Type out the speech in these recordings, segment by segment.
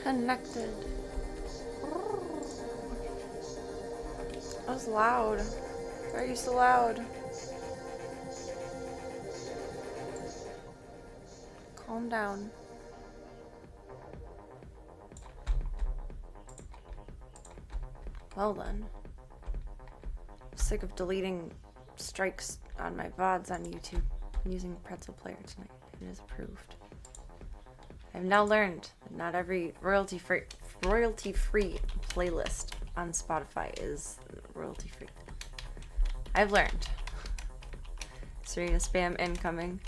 Connected. That was loud. Why are you so loud? Calm down. Well then. I'm sick of deleting strikes on my VODs on YouTube. I'm using Pretzel Player tonight. It is approved. I've now learned that not every royalty-free playlist on Spotify is royalty-free. I've learned. Serena spam incoming.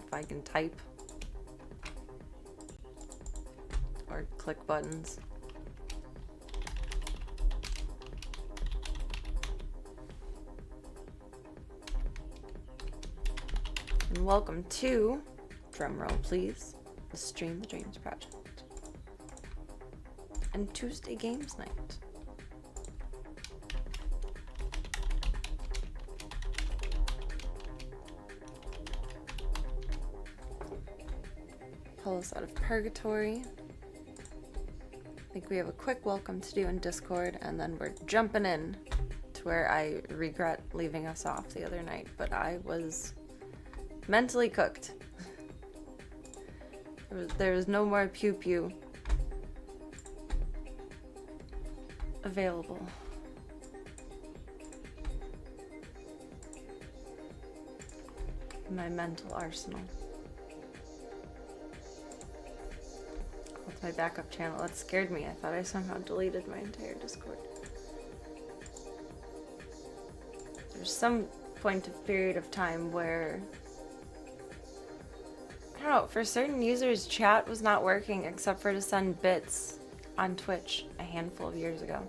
If I can type. Or click buttons. And welcome to, drumroll please, the Stream the Dreams Project. And Tuesday Games Night. Pull us out of purgatory. I think we have a quick welcome to do in Discord, and then we're jumping in to where I regret leaving us off the other night, but I was mentally cooked. There was no more pew pew available. In my mental arsenal. That's my backup channel. That scared me. I thought I somehow deleted my entire Discord. There's some period of time where, I don't know, for certain users chat was not working except for to send bits on Twitch a handful of years ago.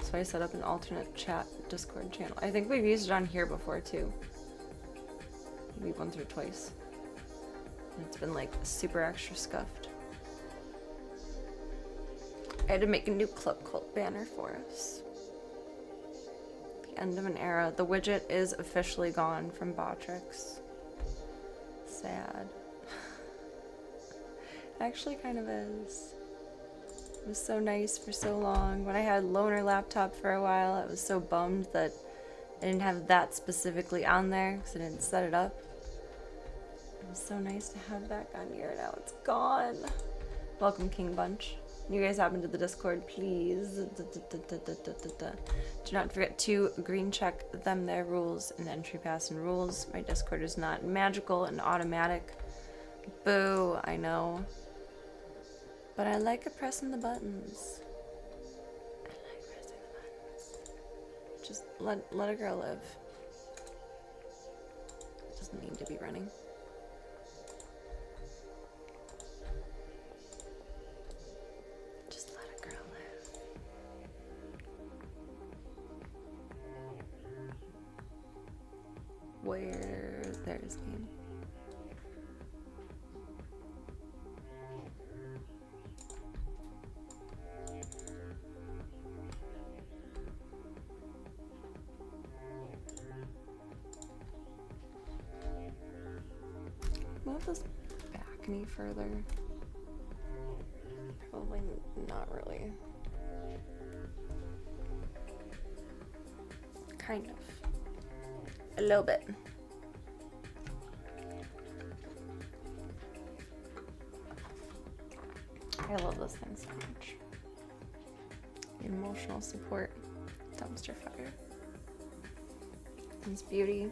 So I set up an alternate chat Discord channel. I think we've used it on here before too. Maybe once or twice. And it's been like super extra scuffed. I had to make a new Club Cult banner for us. The end of an era. The widget is officially gone from Botrix. Sad. It actually kind of is. It was so nice for so long. When I had loaner laptop for a while, I was so bummed that I didn't have that specifically on there because I didn't set it up. It was so nice to have back on here. Now it's gone. Welcome, King Bunch. You guys hop into the Discord, please. Do not forget to green check them their rules and entry pass and rules. My Discord is not magical and automatic. Boo, I know. But I like pressing the buttons. I like pressing the buttons. Just let a girl live. It doesn't need to be running. Where there's game. Move this back any further. Probably not really. Kind of. A little bit. I love this thing so much. Emotional support. Dumpster fire. He's beauty.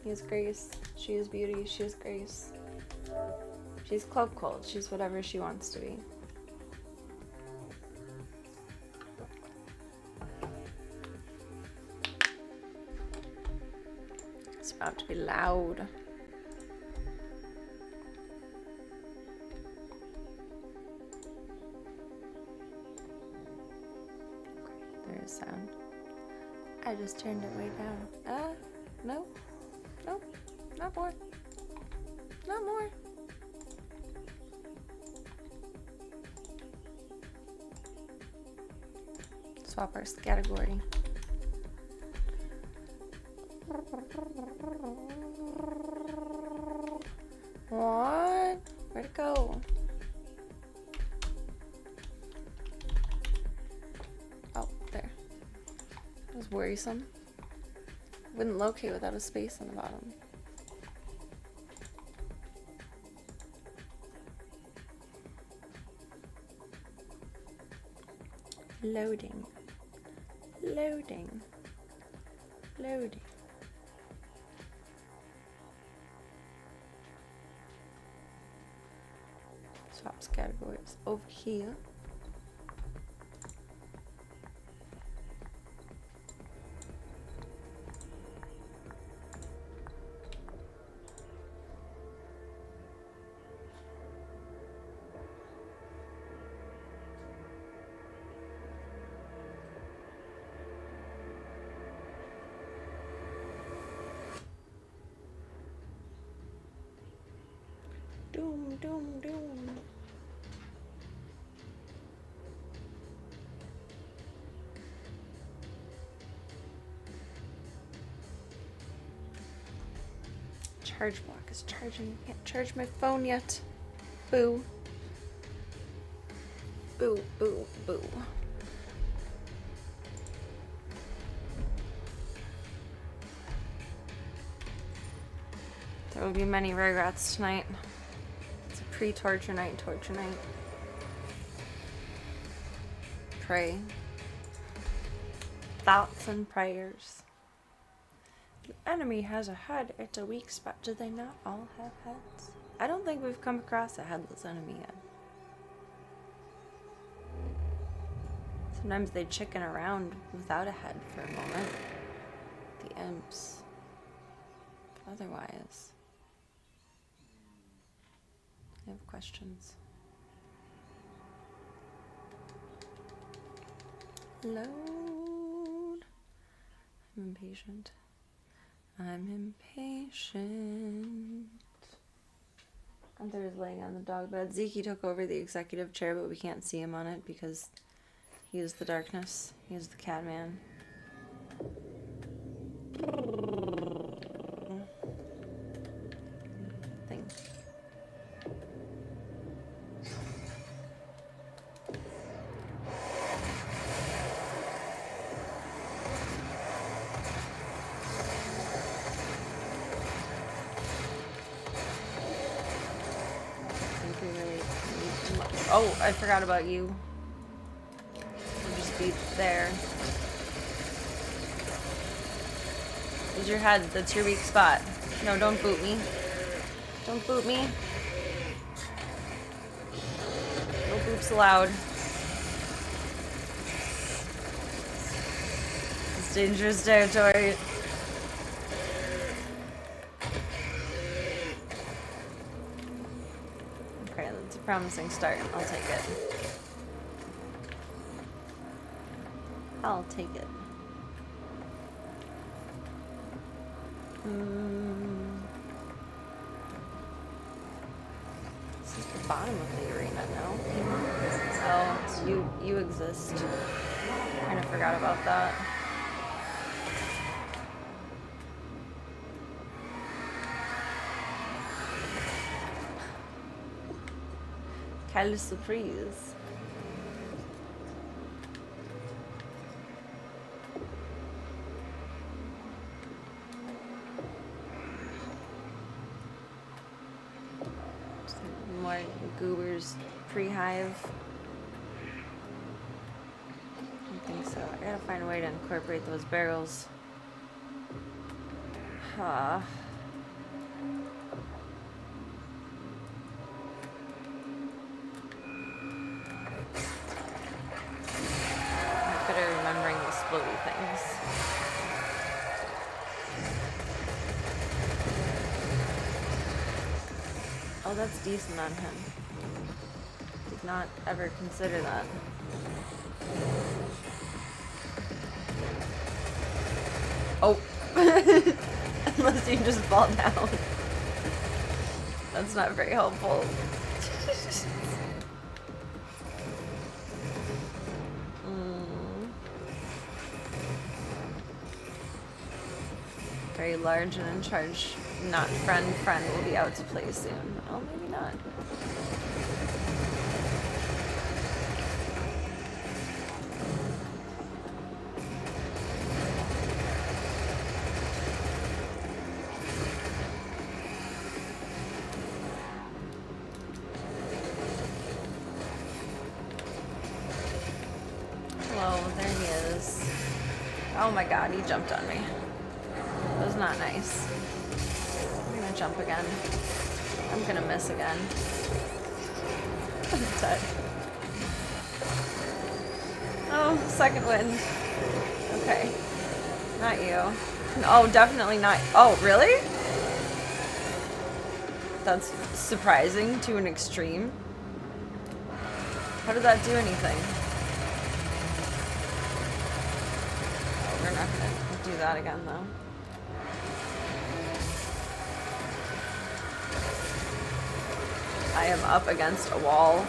He is grace. She is beauty. She is grace. She's Club Cult. She's whatever she wants to be. It's about to be loud. There's sound. I just turned it way down. No. Nope. Not more. Not more. Swap our category. What? Where'd it go? Oh, there. That was worrisome. Wouldn't locate without a space on the bottom. Loading. Loading. Loading. Swaps categories over here. Doom, doom, doom. Charge block is charging. Can't charge my phone yet. Boo. Boo, boo, boo. There will be many regrets tonight. It's a pre-torture night, torture night. Pray. Thoughts and prayers. The enemy has a head. It's a weak spot. Do they not all have heads? I don't think we've come across a headless enemy yet. Sometimes they chicken around without a head for a moment. The imps. But otherwise, I have questions. Load. I'm impatient. I'm impatient. Gunther is laying on the dog bed. Zeke took over the executive chair, but we can't see him on it because he is the darkness. He is the cat man. Thing. Oh, I forgot about you. We'll just be there. Is your head? That's your weak spot. No, don't boot me. Don't boot me. No boops allowed. It's dangerous territory. Okay, that's a promising start. I'll take it. I'll take it. This is the bottom of the arena now. Oh, so you exist. Kind of forgot about that. Quelle surprise. More goobers pre-hive. I think so. I gotta find a way to incorporate those barrels. I better remembering the splody things. Oh, that's decent on him. Did not ever consider that. Oh. Unless you just fall down. That's not very helpful. very large and in charge. Not friend. Friend will be out to play soon. Oh, maybe not. Oh my god, he jumped on me. That was not nice. I'm gonna jump again. I'm gonna miss again. I'm dead. Oh, second wind. Okay. Not you. Oh, definitely not. Oh, really? That's surprising to an extreme. How did that do anything? We're not gonna do that again, though. I am up against a wall.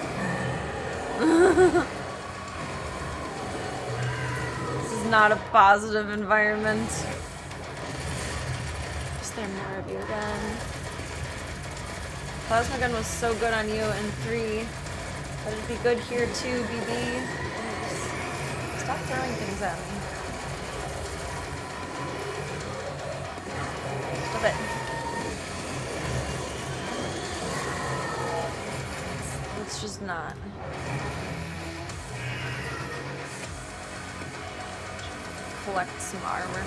This is not a positive environment. Is there more of you again? Plasma gun was so good on you in 3. But it'd be good here too, BB. Stop throwing things at me. It. It's just not. Collect some armor.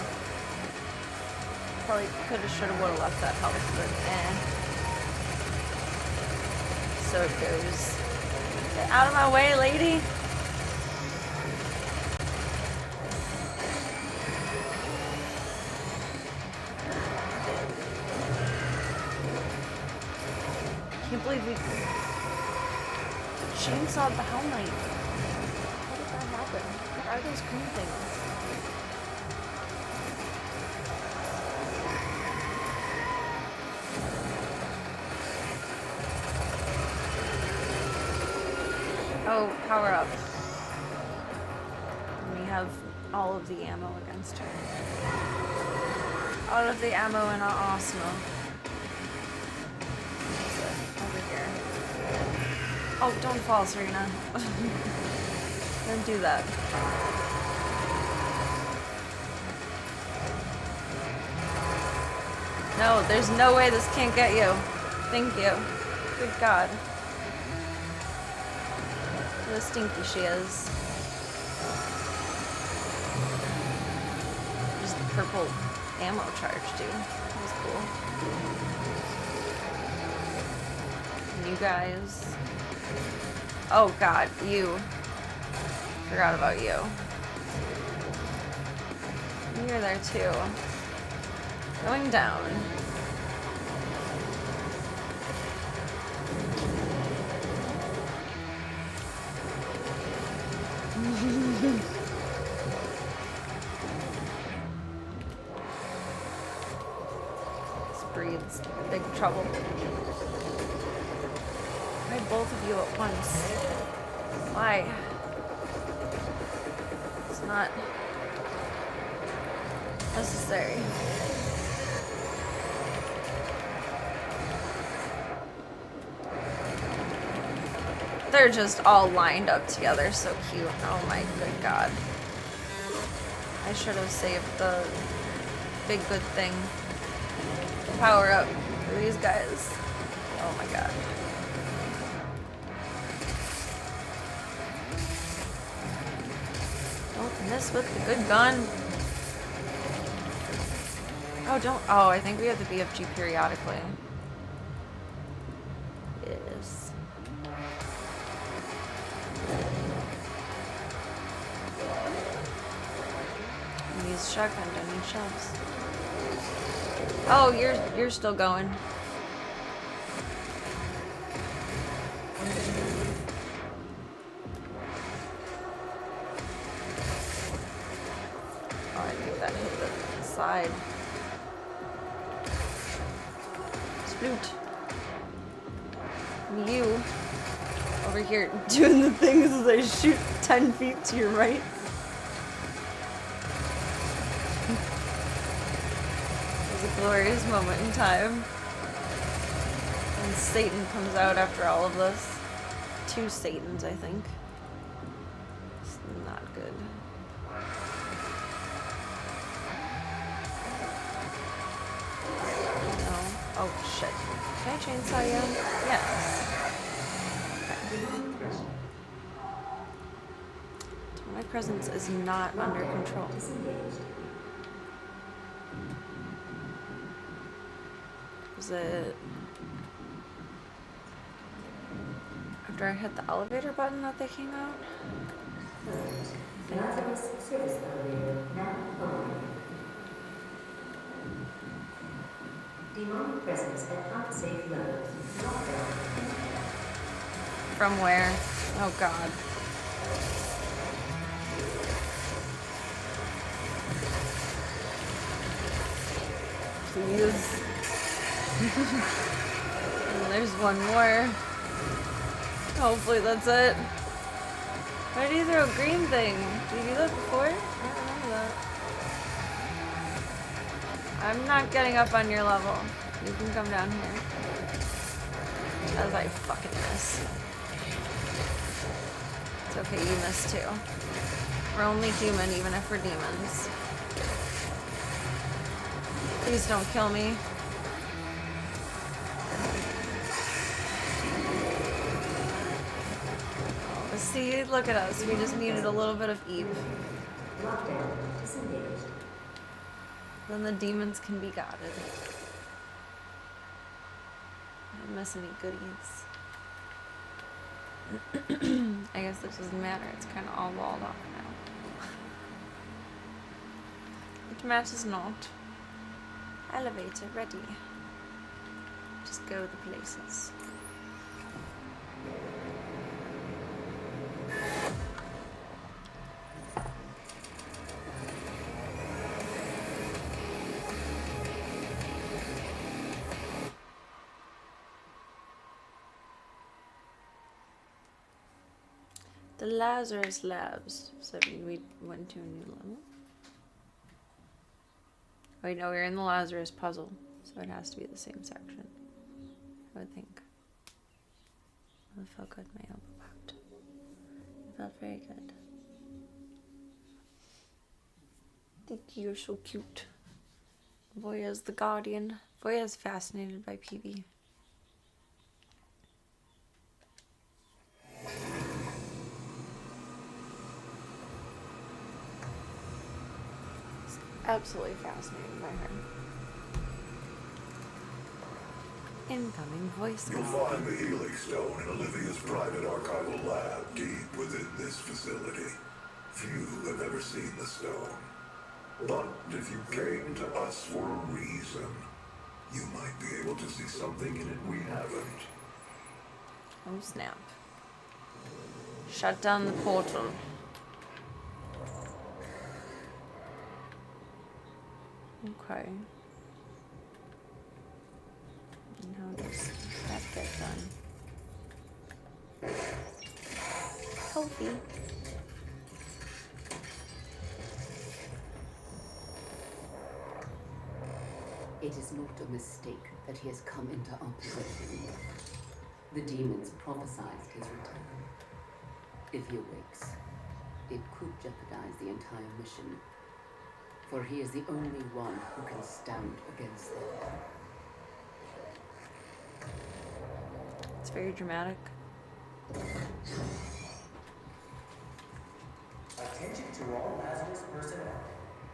Probably coulda, shoulda, woulda left that health, but so it goes. Get out of my way, lady! I can't believe we chainsawed the Hell Knight. How did that happen? What are those green things? Oh, power up. And we have all of the ammo against her. All of the ammo in our arsenal. Oh, don't fall, Serena. Don't do that. No, there's no way this can't get you. Thank you. Good God. What a stinky she is. Just purple ammo charge, dude. That was cool. And you guys. Oh God, you. Forgot about you. You're there too. Going down. This breeds big trouble. Why both of you at once? Why? It's not necessary. They're just all lined up together, so cute. Oh my good God. I should have saved the big good thing. Power up for these guys. Oh my God. Don't miss with the good gun. Oh, don't. Oh, I think we have the BFG periodically. Yes. And use shotgun, don't need shoves. Oh, you're still going. Oh, I think that hit the side. Sploot. And you over here doing the things as I shoot 10 feet to your right. glorious moment in time. And Satan comes out after all of this. 2 Satans, I think. It's not good. No. Oh, shit. Can I chainsaw you? Yes. Okay. My presence is not under control. Is it after I hit the elevator button that they came out? Lazarus service elevator now open. Demonic presence at unsafe levels. Lockdown. From where? Oh god. Please. And there's one more. Hopefully that's it. Why did you throw a green thing? Did you do that before? I don't remember that. I'm not getting up on your level. You can come down here. As I fucking miss. It's okay, you miss too. We're only human, even if we're demons. Please don't kill me. See, look at us. We just needed a little bit of Eve. Lockdown disengaged. Then the demons can be guarded. I didn't miss any goodies. I guess this doesn't matter. It's kind of all walled off now. It matters not. Elevator ready. Just go the places. The Lazarus Labs. So we went to a new level. Wait, no, we're in the Lazarus puzzle, so it has to be the same section. I would think. Oh, it felt good. My elbow popped. It felt very good. Thank you, you're so cute. Voya's the guardian. Voya's fascinated by PB. Absolutely fascinated by her. Incoming voice. You'll find the Healing Stone in Olivia's private archival lab deep within this facility. Few have ever seen the stone. But if you came to us for a reason, you might be able to see something in it we haven't. Oh snap. Shut down the portal. Okay. And how does that get done? Healthy. It is not a mistake that he has come into our possession. The demons prophesied his return. If he awakes, it could jeopardize the entire mission. For he is the only one who can stand against them. It's very dramatic. Attention to all Lazarus personnel.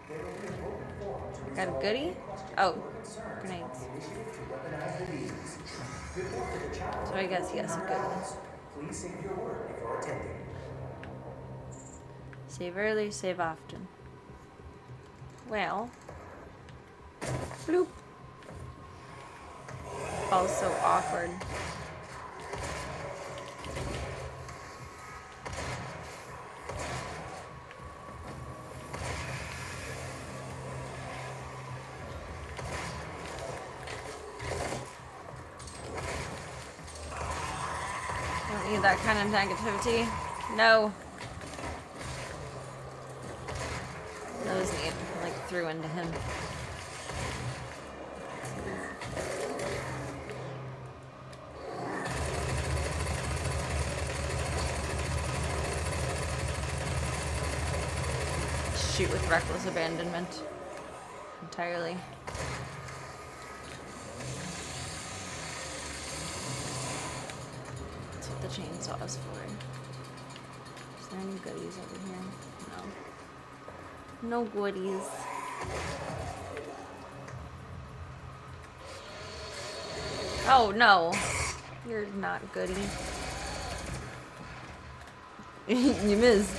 There will be an open forum to Got a resolve goodie? any questions Oh, or concerns grenades. on the initiative to weaponize the demons. Report to the child. So I guess yes, a goodie. Please save your word before attending. Save early, save often. Well. Bloop. Oh, so awkward. Don't need that kind of negativity. No. That was neat. Like threw into him. shoot with reckless abandonment. Entirely. That's what the chainsaw is for. Is there any goodies over here? No. No goodies. Oh no. You're not goody. You missed.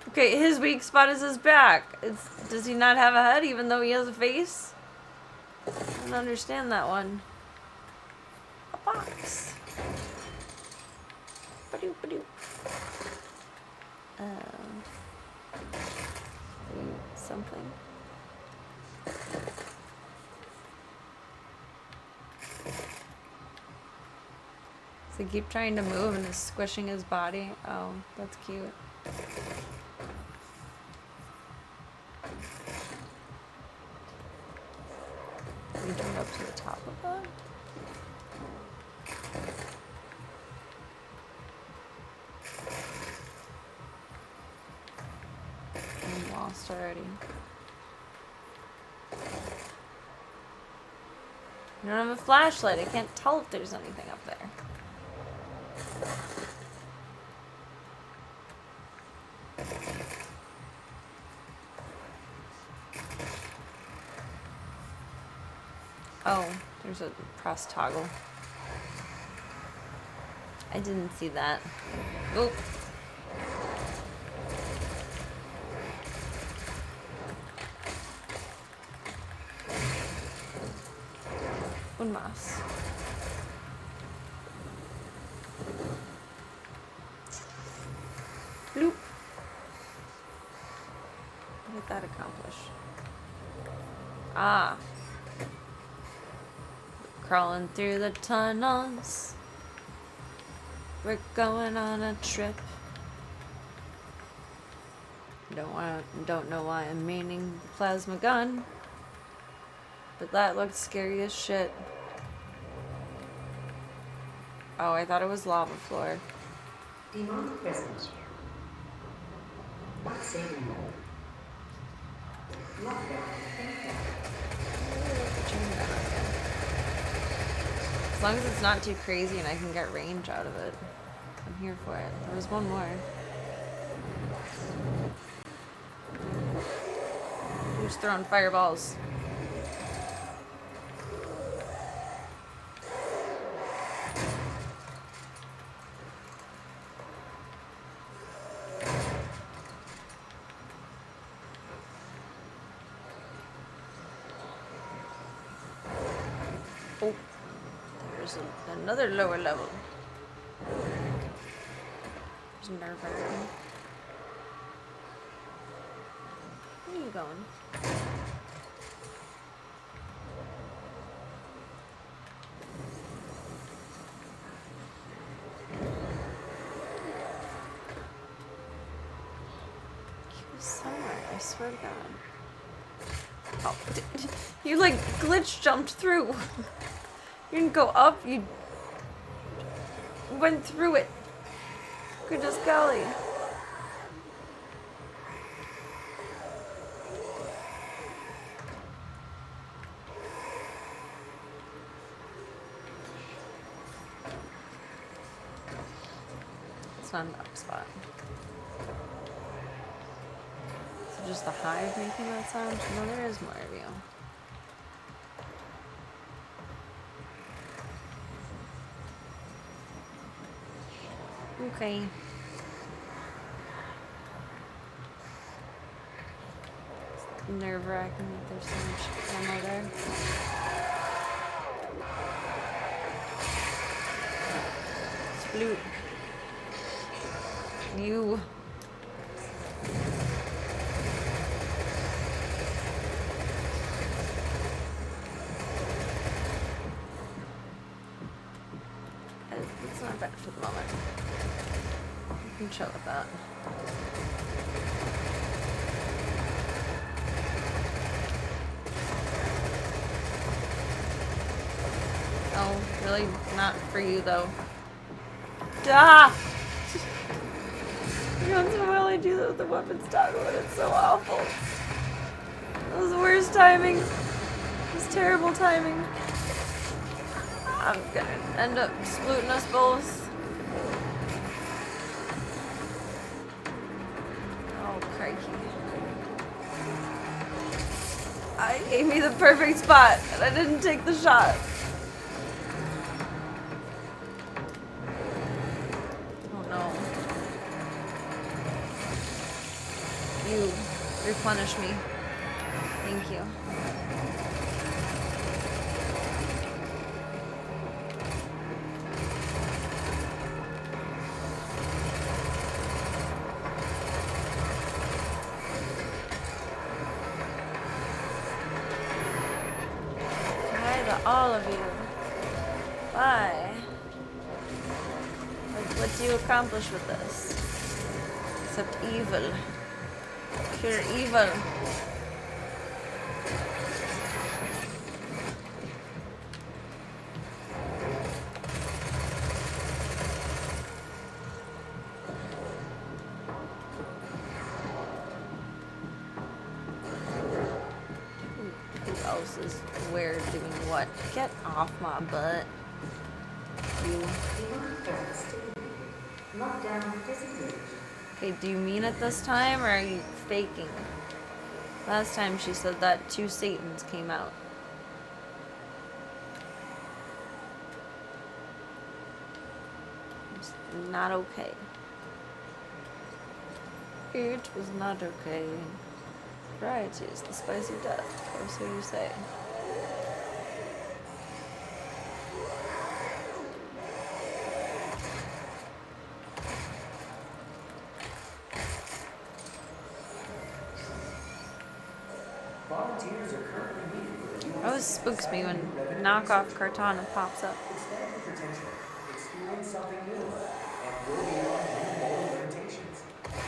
Okay, his weak spot is his back. Does he not have a head even though he has a face? I don't understand that one. A box. Ba-doop, ba-doop. Something. Does he keep trying to move and is squishing his body? Oh, that's cute. Can you jump up to the top of that? I'm lost already. I don't have a flashlight. I can't tell if there's anything up there. Oh, there's a press toggle. I didn't see that. Oop. Un más. Bloop. What did that accomplish? Ah. Crawling through the tunnels. We're going on a trip. Don't know why I'm meaning plasma gun. But that looked scary as shit. Oh, I thought it was lava floor. Demonic presence. Not saving mode. Lockdown. As long as it's not too crazy and I can get range out of it, I'm here for it. There was one more. Who's throwing fireballs? Oh, there's another lower level. There's nerve-wracking. Where are you going? He was somewhere, I swear to God. Oh, you like glitch jumped through. You didn't go up, you went through it. Goodness golly. It's not an up spot. Is it just the hive making that sound? No, there is more of you. Okay. It's nerve-wracking that there's so much ammo there. It's blue. You. It's not bad for the moment. You can chill with that. Oh, really? Not for you, though. Ah! You're going to throw the weapons down when it's so awful. That was the worst timing. It was terrible timing. I'm gonna end up splooting us both. Oh, crikey. I gave me the perfect spot, and I didn't take the shot. Oh no. You replenish me. Thank you. All of you. Why? What do you accomplish with this? Except evil. Pure evil. Who else is where doing what? Get off my butt. You. Demonic presence stimulated. Lockdown disengaged. Okay, do you mean it this time or are you faking? Last time she said that 2 Satans came out. It's not okay. It was not okay. Variety is the spice of death, or so you say. Volunteers are currently needed for the U.S. Always spooks me when knockoff Cortana pops up. Expand your potential, experience something new, and go beyond new moral limitations.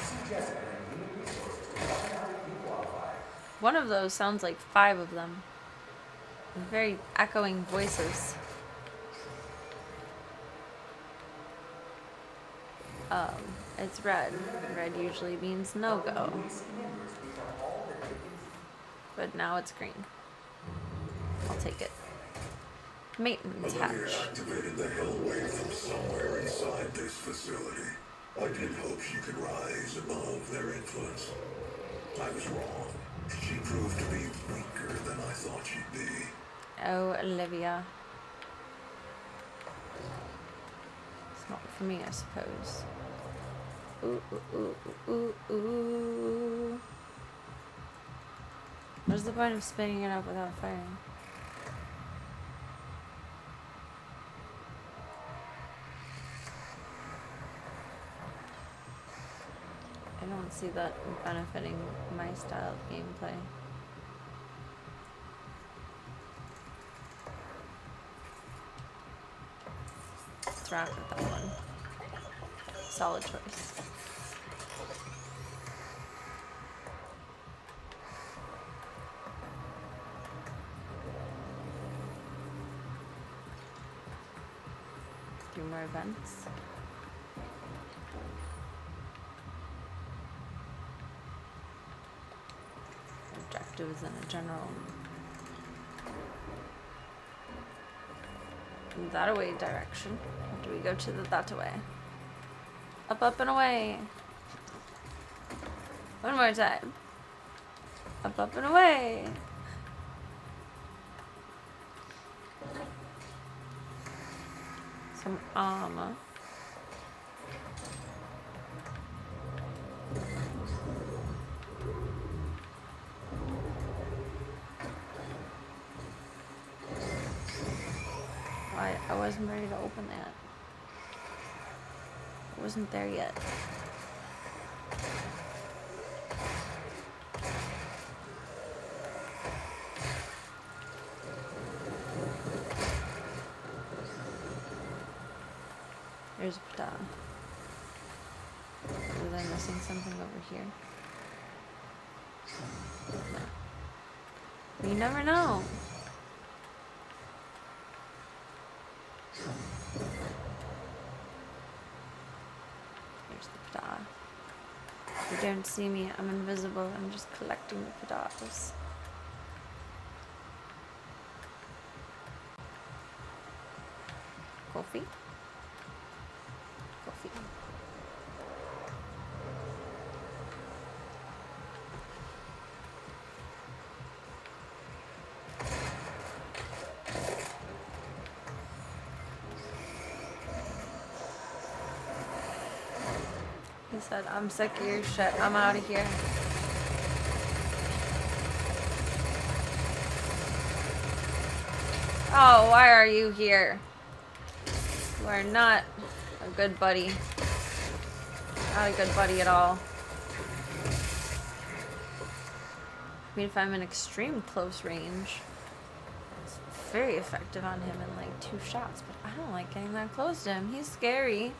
See Jessica in Human Resources to find out if you qualify. One of those sounds like 5 of them. Very echoing voices. It's red. Red usually means no-go. But now it's green. I'll take it. Maintenance Olivia hatch. activated the hell wave from somewhere inside this facility. I did hope she could rise above their influence. I was wrong. She proved to be weaker than I thought she'd be. Oh, Olivia. It's not for me, I suppose. Ooh, ooh, ooh, ooh, ooh. What's the point of spinning it up without firing? I don't see that benefiting my style of gameplay. Let's rock with that one. Solid choice. Three more events. Objectives in a general. That away direction. Or do we go to the that away? Up, up, and away. One more time. Up, up, and away. Some armor. I wasn't ready to open that. I wasn't there yet. There's a Pata. Was I missing something over here? No. You never know. There's the Pata. You don't see me. I'm invisible. I'm just collecting the petals. Coffee? Coffee. He said, I'm sick of your shit. I'm out of here. Oh, why are you here? You are not a good buddy. Not a good buddy at all. I mean, if I'm in extreme close range, it's very effective on him in like 2 shots, but I don't like getting that close to him. He's scary.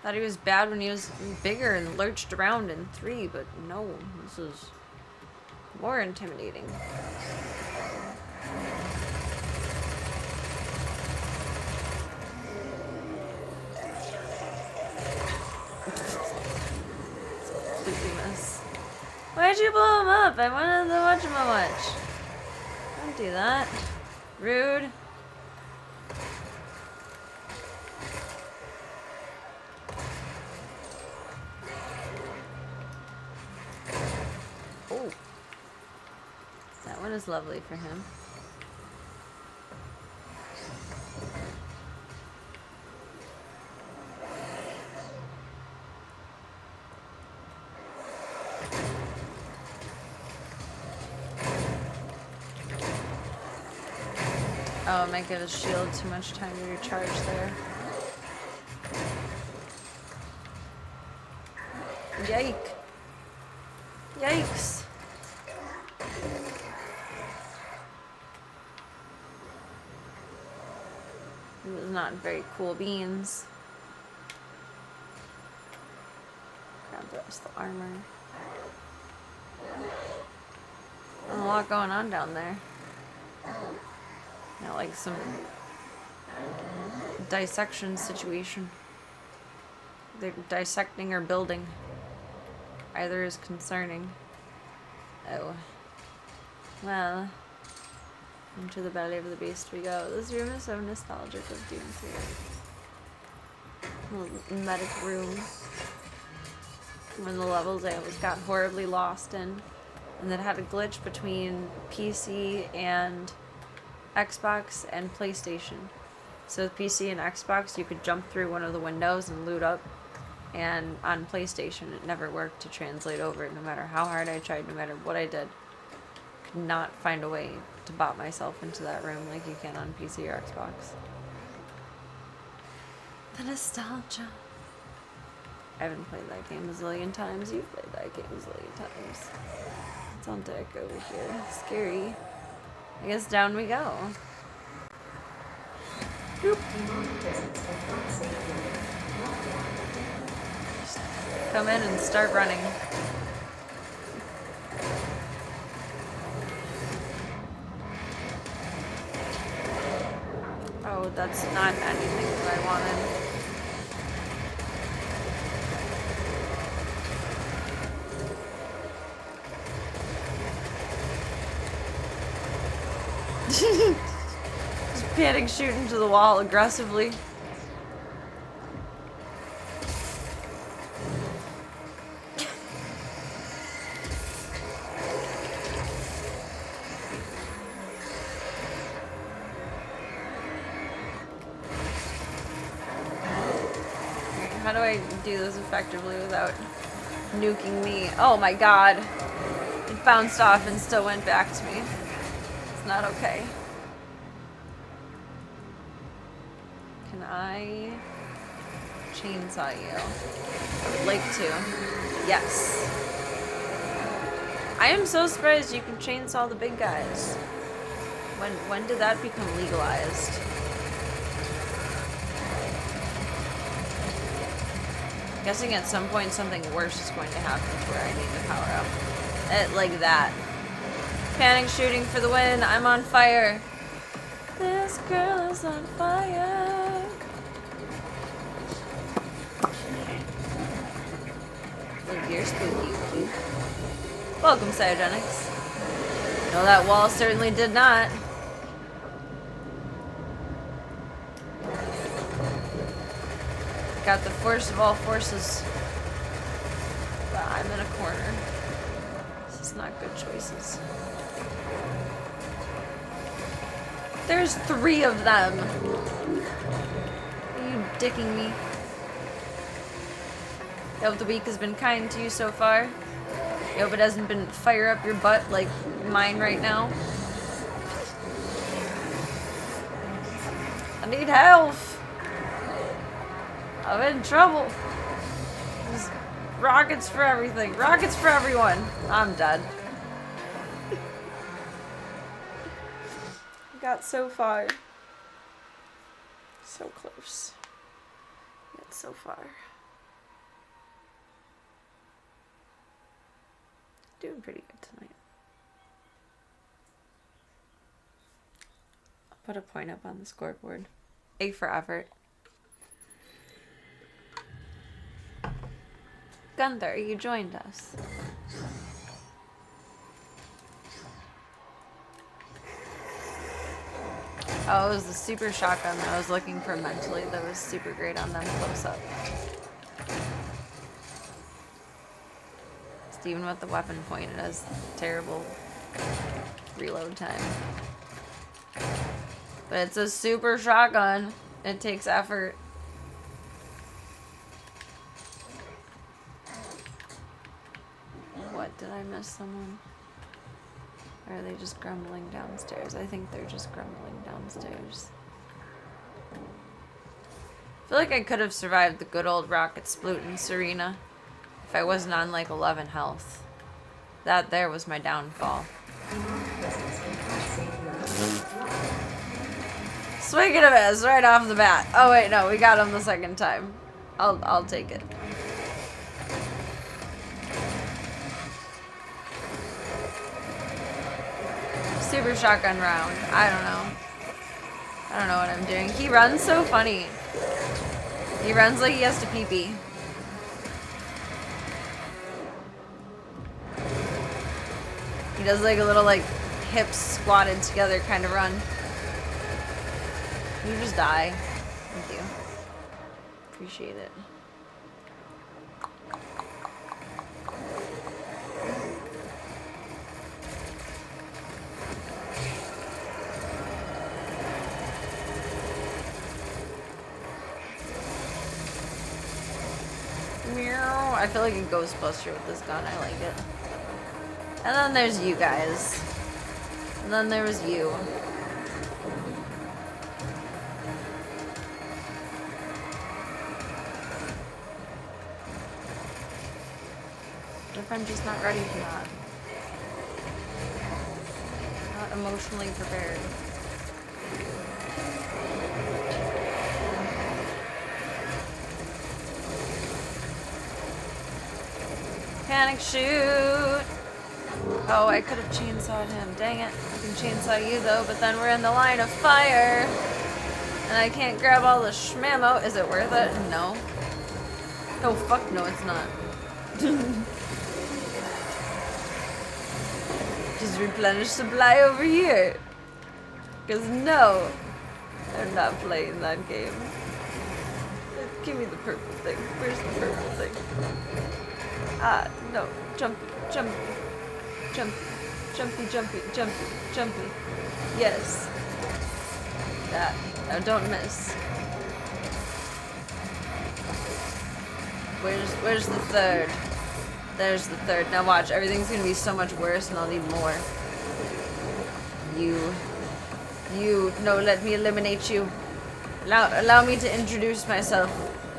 Thought he was bad when he was bigger and lurched around in 3, but no, this is more intimidating. Completely miss. Why'd you blow him up? I wanted to watch him a much. Don't do that. Rude. Oh. That one is lovely for him. Oh, it might give his shield too much time to recharge there. Yike. Yikes. It was not very cool beans. Grab the rest of the armor. A lot going on down there. Not like some dissection situation. They're dissecting or building. Either is concerning. Oh. Well. Into the belly of the beast we go. This room is so nostalgic of Doom 3. Little medic room. One of the levels I always got horribly lost in. And that had a glitch between PC and Xbox and PlayStation. So with PC and Xbox, you could jump through one of the windows and loot up. And on PlayStation, it never worked to translate over, no matter how hard I tried, no matter what I did. Could not find a way to bot myself into that room like you can on PC or Xbox. The nostalgia. I haven't played that game a zillion times. You've played that game a zillion times. It's on deck over here. Scary. I guess down we go. Boop. Come in and start running. Oh, that's not anything that I wanted. Just panic shooting to the wall aggressively. How do I do this effectively without nuking me? Oh my god. It bounced off and still went back to me. It's not okay. Can I chainsaw you? I would like to. Yes. I am so surprised you can chainsaw the big guys. When did that become legalized? I'm guessing at some point something worse is going to happen to where I need to power up. Like that. Panic shooting for the win. I'm on fire. This girl is on fire. You're spooky. Welcome, Cyogenics. No, that wall certainly did not. Got the force of all forces. But I'm in a corner. This is not good choices. There's 3 of them. Are you dicking me? I hope the week has been kind to you so far. I hope it hasn't been fire up your butt like mine right now. I need help. I'm in trouble. There's rockets for everything. Rockets for everyone. I'm dead. Got so far. So close. Yet so far. Doing pretty good tonight. I'll put a point up on the scoreboard. A for effort. Gunther, you joined us. Oh, it was the super shotgun that I was looking for mentally that was super great on them close up. Just even with the weapon point, it has terrible reload time. But it's a super shotgun. It takes effort. What, did I miss someone? Or are they just grumbling downstairs? I think they're just grumbling downstairs. I feel like I could have survived the good old rocket sploot in Serena if I wasn't on like 11 health. That there was my downfall. Swing and a miss right off the bat. Oh wait, no, we got him the second time. I'll take it. Super shotgun round. I don't know. I don't know what I'm doing. He runs so funny. He runs like he has to pee-pee. He does like a little like hips squatted together kind of run. You just die. Thank you. Appreciate it. I feel like a Ghostbuster with this gun. I like it. And then there's you guys. And then there was you. What if I'm just not ready for that? Not emotionally prepared. Panic shoot! Oh, I could have chainsawed him. Dang it. I can chainsaw you though, but then we're in the line of fire. And I can't grab all the schmammo. Is it worth it? No. Oh, fuck no, it's not. Just replenish supply over here. Because no, I'm not playing that game. Give me the purple thing. Where's the purple thing? Ah, no. Jumpy, jumpy, jumpy, jumpy, jumpy, jumpy, jumpy. Yes. That. Now don't miss. Where's the third? There's the third. Now watch, everything's gonna be so much worse and I'll need more. No, let me eliminate you. Allow me to introduce myself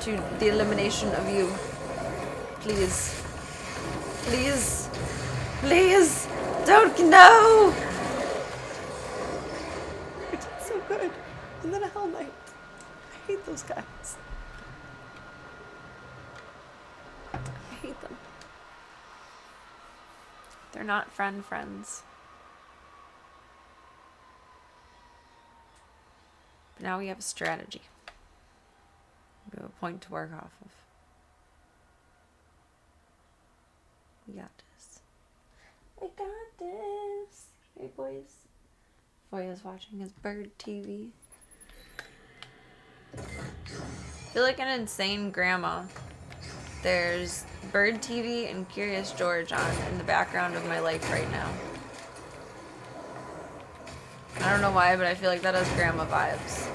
to the elimination of you. Please. Please. Please. Don't, no! I did so good. And then a Hell Knight. I hate those guys. I hate them. They're not friends. But now we have a strategy. We have a point to work off of. We got this. I got this. Hey, boys. Foya's watching his bird TV. I feel like an insane grandma. There's Bird TV and Curious George on in the background of my life right now. I don't know why, but I feel like that has grandma vibes.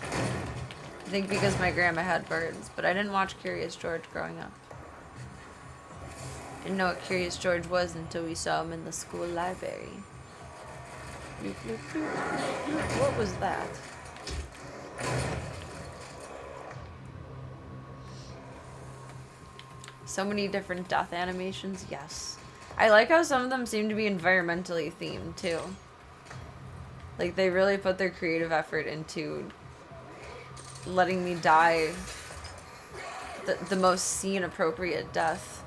I think because my grandma had birds, but I didn't watch Curious George growing up. Didn't know what Curious George was until we saw him in the school library. What was that? So many different death animations, yes. I like how some of them seem to be environmentally themed, too. Like, they really put their creative effort into letting me die the most scene-appropriate death.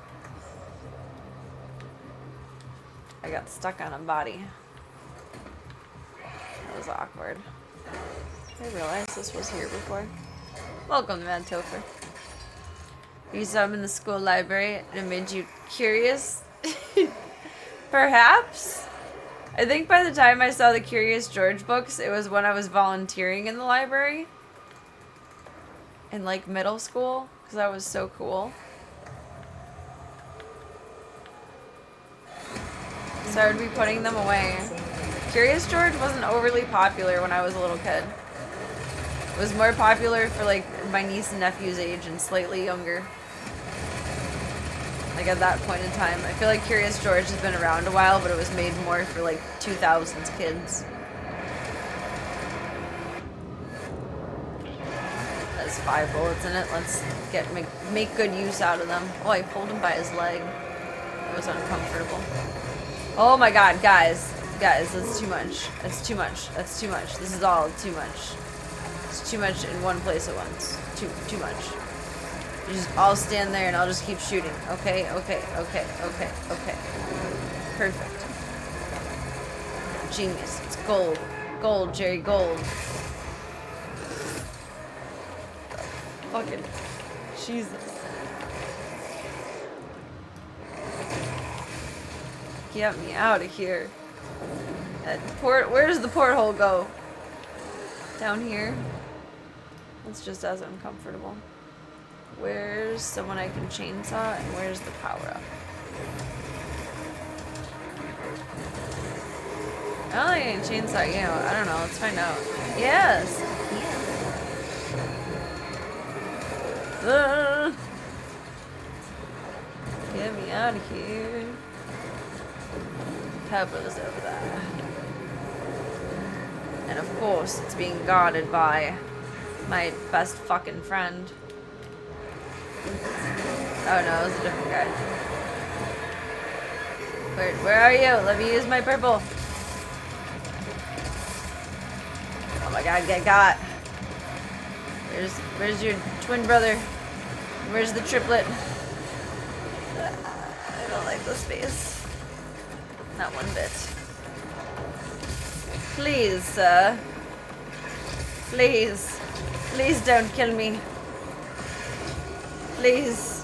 I got stuck on a body. That was awkward. I realized this was here before. Welcome, Mad Topher. You saw him in the school library and it made you curious? Perhaps? I think by the time I saw the Curious George books, it was when I was volunteering in the library. In like middle school, because that was so cool. So I would be putting them away. Curious George wasn't overly popular when I was a little kid. It was more popular for like my niece and nephew's age and slightly younger. Like at that point in time. I feel like Curious George has been around a while, but it was made more for like 2000s kids. There's 5 bullets in it. Let's make good use out of them. Oh, I pulled him by his leg. It was uncomfortable. Oh my god, guys. Guys, that's too much. That's too much. That's too much. This is all too much. It's too much in one place at once. Too much. You just all stand there and I'll just keep shooting. Okay, okay, okay, okay, okay. Perfect. Genius. It's gold. Gold, Jerry, gold. Fucking Jesus. Get me out of here. Where does the porthole go? Down here? It's just as uncomfortable. Where's someone I can chainsaw and where's the power up? I don't think I can chainsaw you. I don't know. Let's find out. Yes! Get me out of here. Pebbles over there. And of course, it's being guarded by my best fucking friend. Oh no, it was a different guy. Where are you? Let me use my purple. Oh my god, get got. Where's your twin brother? Where's the triplet? I don't like this face. Not one bit. Please, sir. Please. Please don't kill me. Please.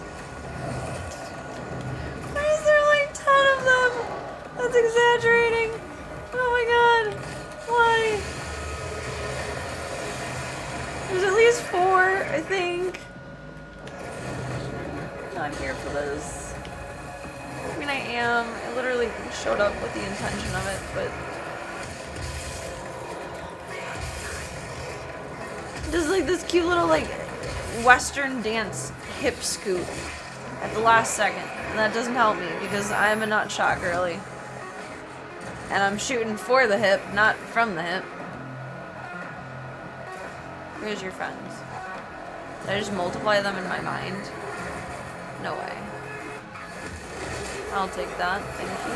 Why is there like 10 of them? That's exaggerating. Oh my god. Why? There's at least 4, I think. Not here for this. I mean, I am. I literally showed up with the intention of it, but... Just like this cute little, like, Western dance hip scoot at the last second. And that doesn't help me because I'm a nut shot girly. And I'm shooting for the hip, not from the hip. Where's your friends? Did I just multiply them in my mind? No way. I'll take that. Thank you.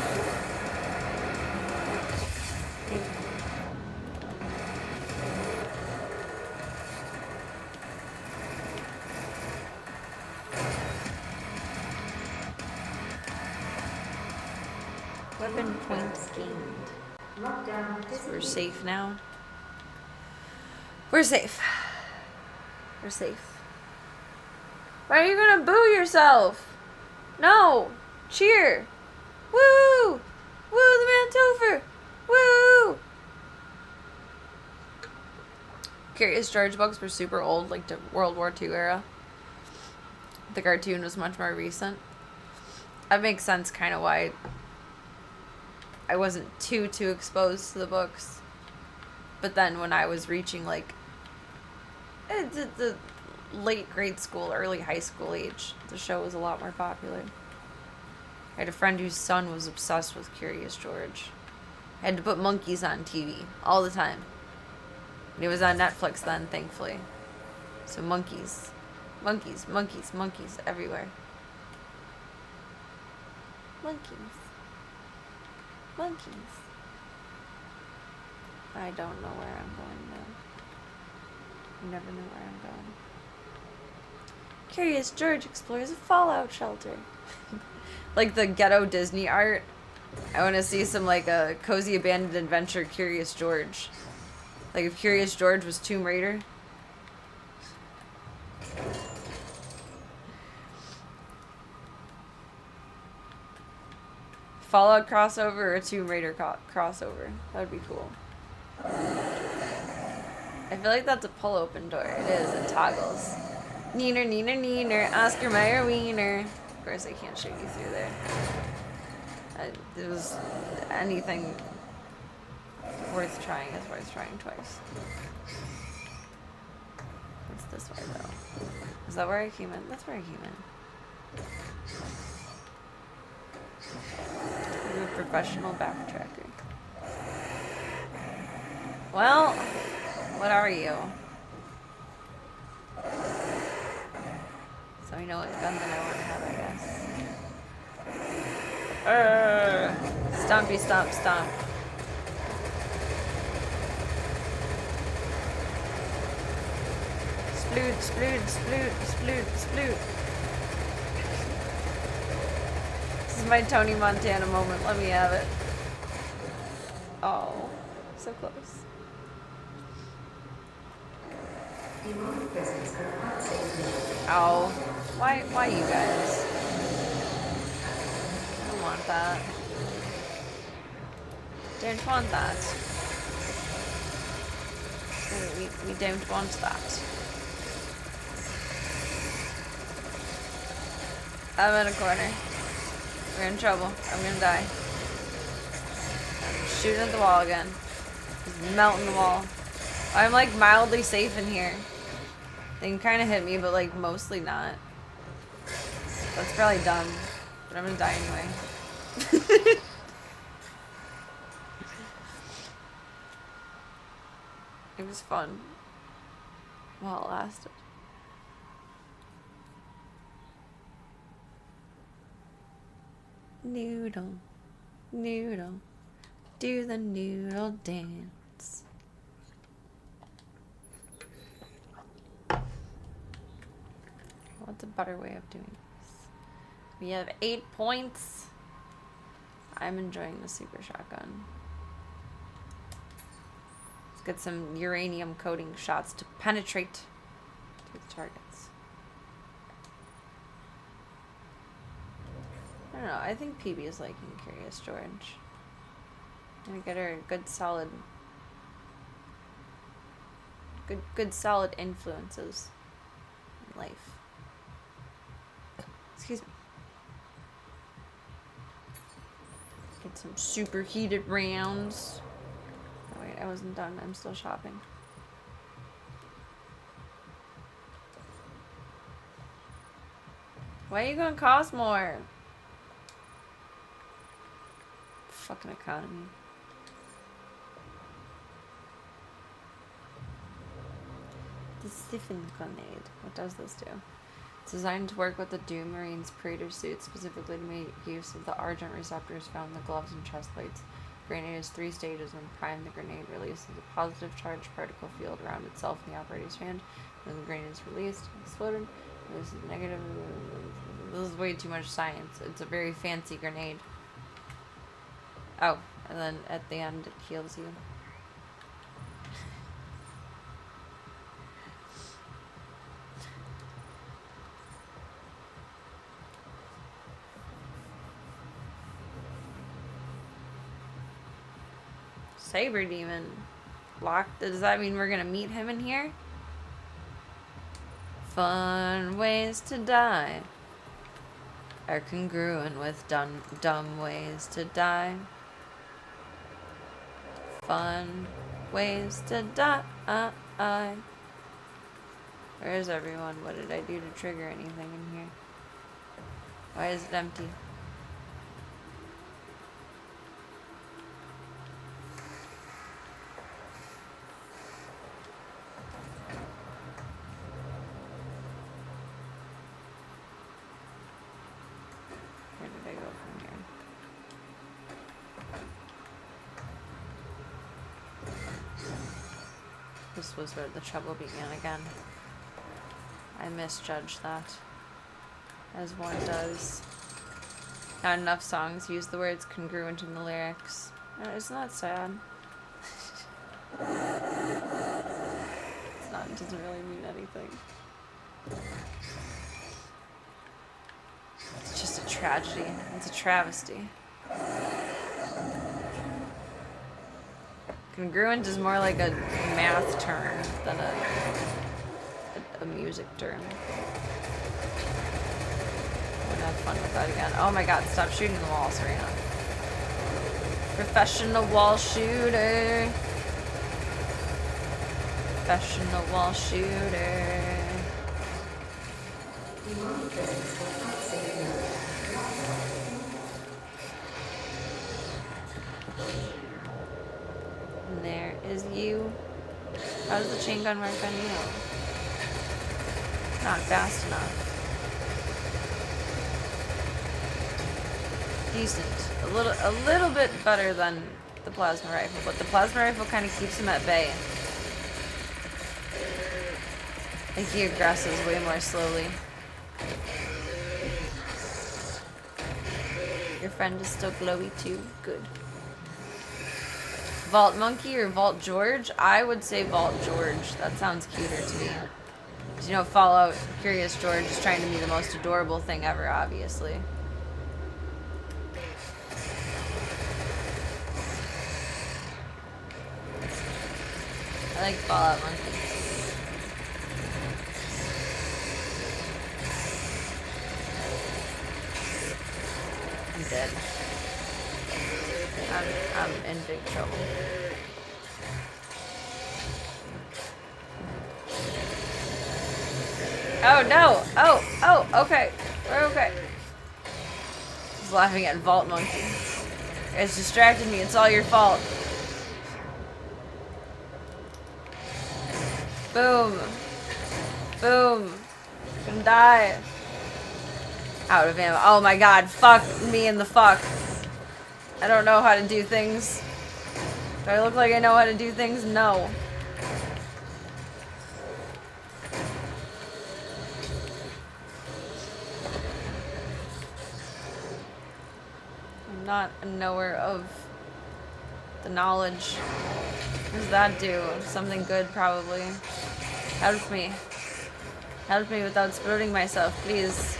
Weapon points gained. So we're safe now. We're safe. We're safe. Why are you gonna boo yourself? No! Cheer! Woo! Woo, the man Topher! Woo! Curious George books were super old, like the World War II era. The cartoon was much more recent. That makes sense kind of why I wasn't too exposed to the books. But then when I was reaching like the late grade school, early high school age, the show was a lot more popular. I had a friend whose son was obsessed with Curious George. I had to put monkeys on TV all the time. And it was on Netflix then, thankfully. So monkeys. Monkeys, monkeys, monkeys everywhere. Monkeys. Monkeys. I don't know where I'm going now. You never know where I'm going. Curious George explores a fallout shelter. Like the ghetto Disney art. I want to see some like a cozy abandoned adventure Curious George. Like if Curious George was Tomb Raider. Fallout crossover or a Tomb Raider crossover. That would be cool. I feel like that's a pull open door. It is. It toggles. Neener, neener, neener. Oscar Mayer wiener. Of course I can't shoot you through there. It was anything worth trying is worth trying twice. What's this way though? Is that where I came in? That's where I came in. I'm a professional backtracker. Well, what are you? So I know what gun that I want to have, I guess. Stompy stomp stomp. Sploot, sploot, sploot, sploot, sploot. This is my Tony Montana moment. Let me have it. Oh, so close. Ow. Why you guys? I don't want that. Don't want that. We don't want that. I'm in a corner. We're in trouble. I'm gonna die. I'm shooting at the wall again. Just melting the wall. I'm like mildly safe in here. They can kind of hit me, but like mostly not. That's probably dumb, but I'm gonna die anyway. It was fun while it lasted. Noodle, noodle, do the noodle dance. What's a better way of doing this? We have 8 points. I'm enjoying the super shotgun. Let's get some uranium coating shots to penetrate to the targets. I don't know. I think PB is liking Curious George. I'm gonna get her good solid influences in life. Excuse me. Get some superheated rounds. Oh, wait, I wasn't done. I'm still shopping. Why are you gonna cost more? Fucking economy. The Siphon Grenade. What does this do? It's designed to work with the Doom Marine's Praetor suit, specifically to make use of the Argent receptors found in the gloves and chest plates. The grenade has 3 stages. When primed, the grenade releases a positive charged particle field around itself in the operator's hand. When the grenade is released, exploded. This is negative. This is way too much science. It's a very fancy grenade. Oh, and then at the end it heals you. Saber demon. Locked. Does that mean we're gonna meet him in here? Fun ways to die are congruent with dumb ways to die. Fun ways to die. Where is everyone? What did I do to trigger anything in here? Why is it empty? Where did I go from here? This was where the trouble began again. I misjudged that, as one does. Not enough songs use the words congruent in the lyrics. Isn't that sad? It's not, it doesn't really mean anything. It's just a tragedy. It's a travesty. Congruent is more like a math term than a music term. I'm gonna have fun with that again. Oh my god, stop shooting the wall, Serena. Professional wall shooter. Professional wall shooter. And there is you. How does the chain gun work on you? Not fast enough. Decent. A little bit better than the plasma rifle, but the plasma rifle kind of keeps him at bay. I think he aggresses way more slowly. Your friend is still glowy too. Good. Vault Monkey or Vault George? I would say Vault George. That sounds cuter to me. Because, you know, Fallout Curious George is trying to be the most adorable thing ever, obviously. I like Fallout Monkey. I'm dead. I'm in big trouble. Oh no! Oh, okay. We're okay. He's laughing at Vault Monkey. It's distracted me, it's all your fault. Boom. Boom. Gonna die. Out of ammo. Oh my god, fuck me in the fuck. I don't know how to do things. Do I look like I know how to do things? No. I'm not a knower of the knowledge. What does that do? Something good, probably. Help me. Help me without exploding myself, please.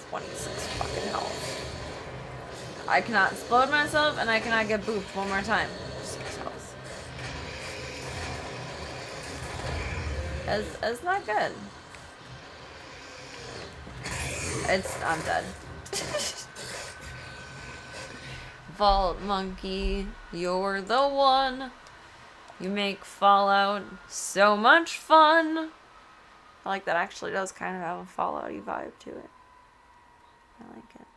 26 fucking health. I cannot explode myself, and I cannot get booped one more time. 6 health. It's not good. I'm dead. Vault Monkey, you're the one. You make Fallout so much fun. I like that actually does kind of have a Fallout-y vibe to it. I like it.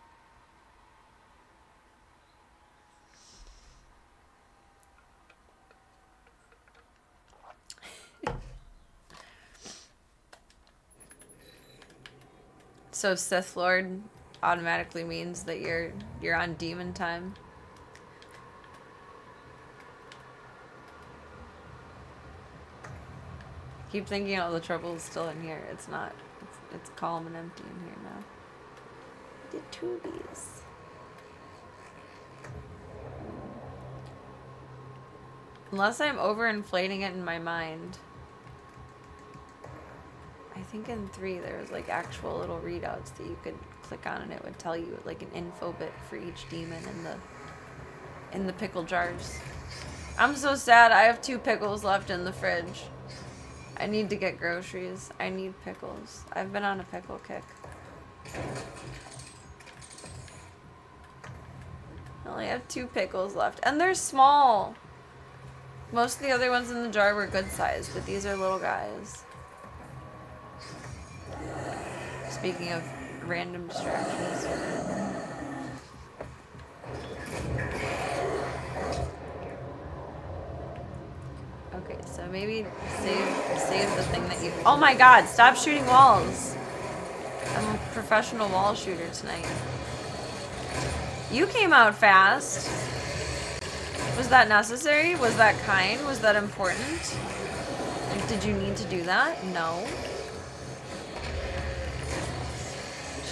So Sith Lord automatically means that you're on demon time. Keep thinking all the trouble is still in here. It's not. It's calm and empty in here now. The tubies. Unless I'm overinflating it in my mind. I think in 3 there was like actual little readouts that you could click on and it would tell you like an info bit for each demon in the in the pickle jars. I'm so sad. I have 2 pickles left in the fridge. I need to get groceries. I need pickles. I've been on a pickle kick. I only have 2 pickles left. And they're small. Most of the other ones in the jar were good size, but these are little guys. Speaking of random distractions. Okay, so maybe save the thing that you... Oh my god, stop shooting walls! I'm a professional wall shooter tonight. You came out fast. Was that necessary? Was that kind? Was that important? Like, did you need to do that? No.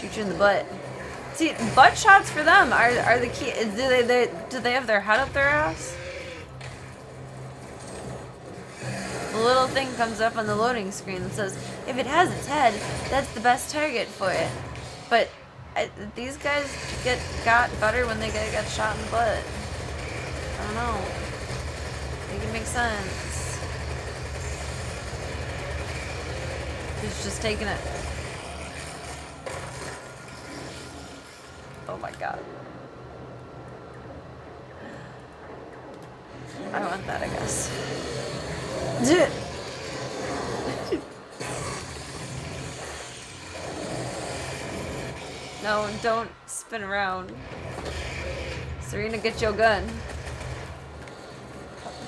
Shoot you in the butt. See, butt shots for them are the key. Do they have their head up their ass? The little thing comes up on the loading screen that says, if it has its head, that's the best target for it. But these guys got better when they get shot in the butt. I don't know. Make it make sense. He's just taking it. Oh my god. I want that, I guess. No, don't spin around. Serena, get your gun.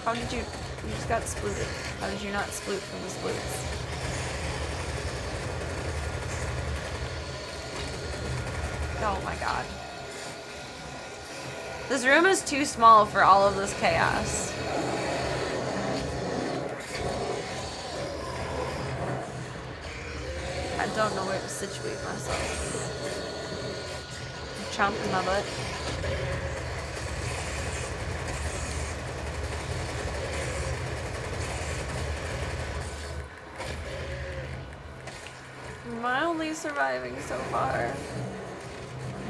How did you just got splooted. How did you not sploot from the sploots? Oh my god. This room is too small for all of this chaos. I don't know where to situate myself. I'm chomping my butt. Mildly surviving so far.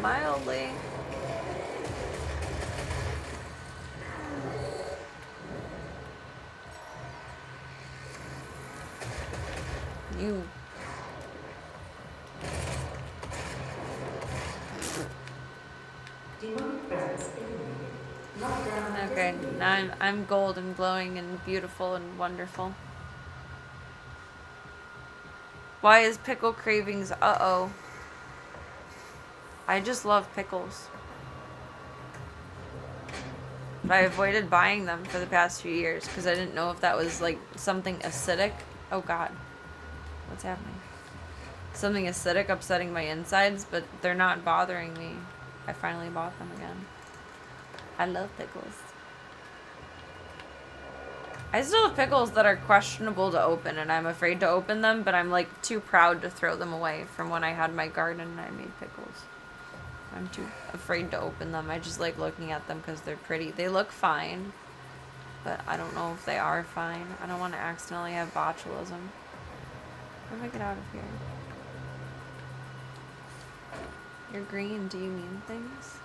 Mildly. You. Demonic presence eliminated. Lockdown Okay, disabled. now I'm gold and glowing and beautiful and wonderful. Why is pickle cravings? Uh-oh. I just love pickles. But I avoided buying them for the past few years because I didn't know if that was like something acidic. Oh god. What's happening? Something acidic upsetting my insides, but they're not bothering me. I finally bought them again. I love pickles. I still have pickles that are questionable to open, and I'm afraid to open them, but I'm like too proud to throw them away from when I had my garden and I made pickles. I'm too afraid to open them. I just like looking at them because they're pretty. They look fine, but I don't know if they are fine. I don't want to accidentally have botulism. How do I get out of here? You're green. Do you mean things?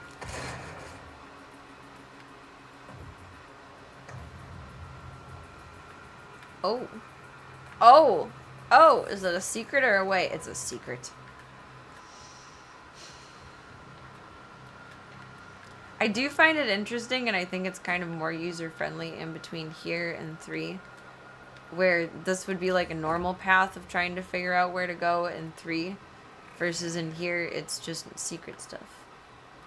Oh. Oh. Oh, is it a secret or a way? It's a secret. I do find it interesting, and I think it's kind of more user-friendly in between here and 3, where this would be like a normal path of trying to figure out where to go in 3, versus in here, it's just secret stuff.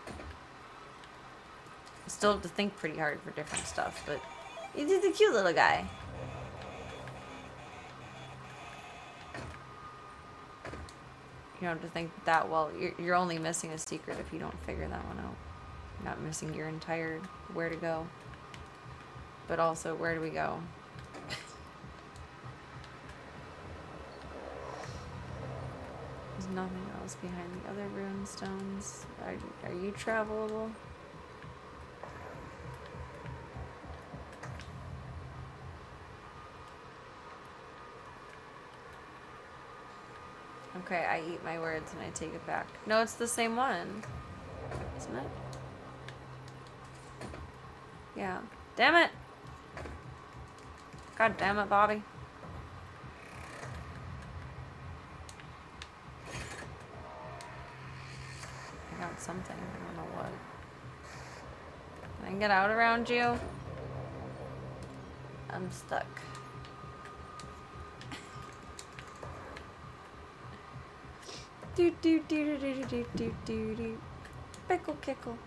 I still have to think pretty hard for different stuff, but you did the cute little guy. You don't have to think that well. You're only missing a secret if you don't figure that one out. You're not missing your entire where to go. But also, where do we go? There's nothing else behind the other rune stones. Are you travelable? Okay, I eat my words and I take it back. No, it's the same one, isn't it? Yeah. Damn it! God damn it, Bobby. I got something. I don't know what. Can I get out around you? I'm stuck. Do do do do do do do do do. Pickle kickle.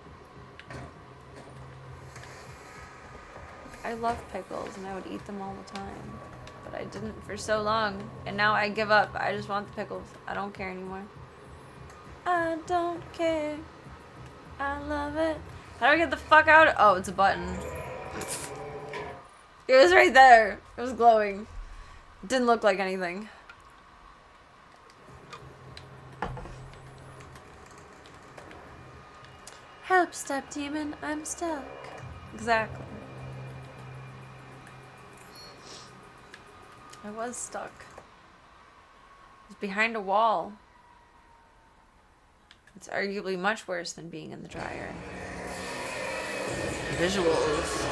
I love pickles and I would eat them all the time. But I didn't for so long. And now I give up. I just want the pickles. I don't care anymore. I don't care. I love it. How do I get the fuck out? Oh, it's a button. It was right there. It was glowing. It didn't look like anything. Help, step demon. I'm stuck. Exactly. I was stuck. I was behind a wall. It's arguably much worse than being in the dryer. Visuals.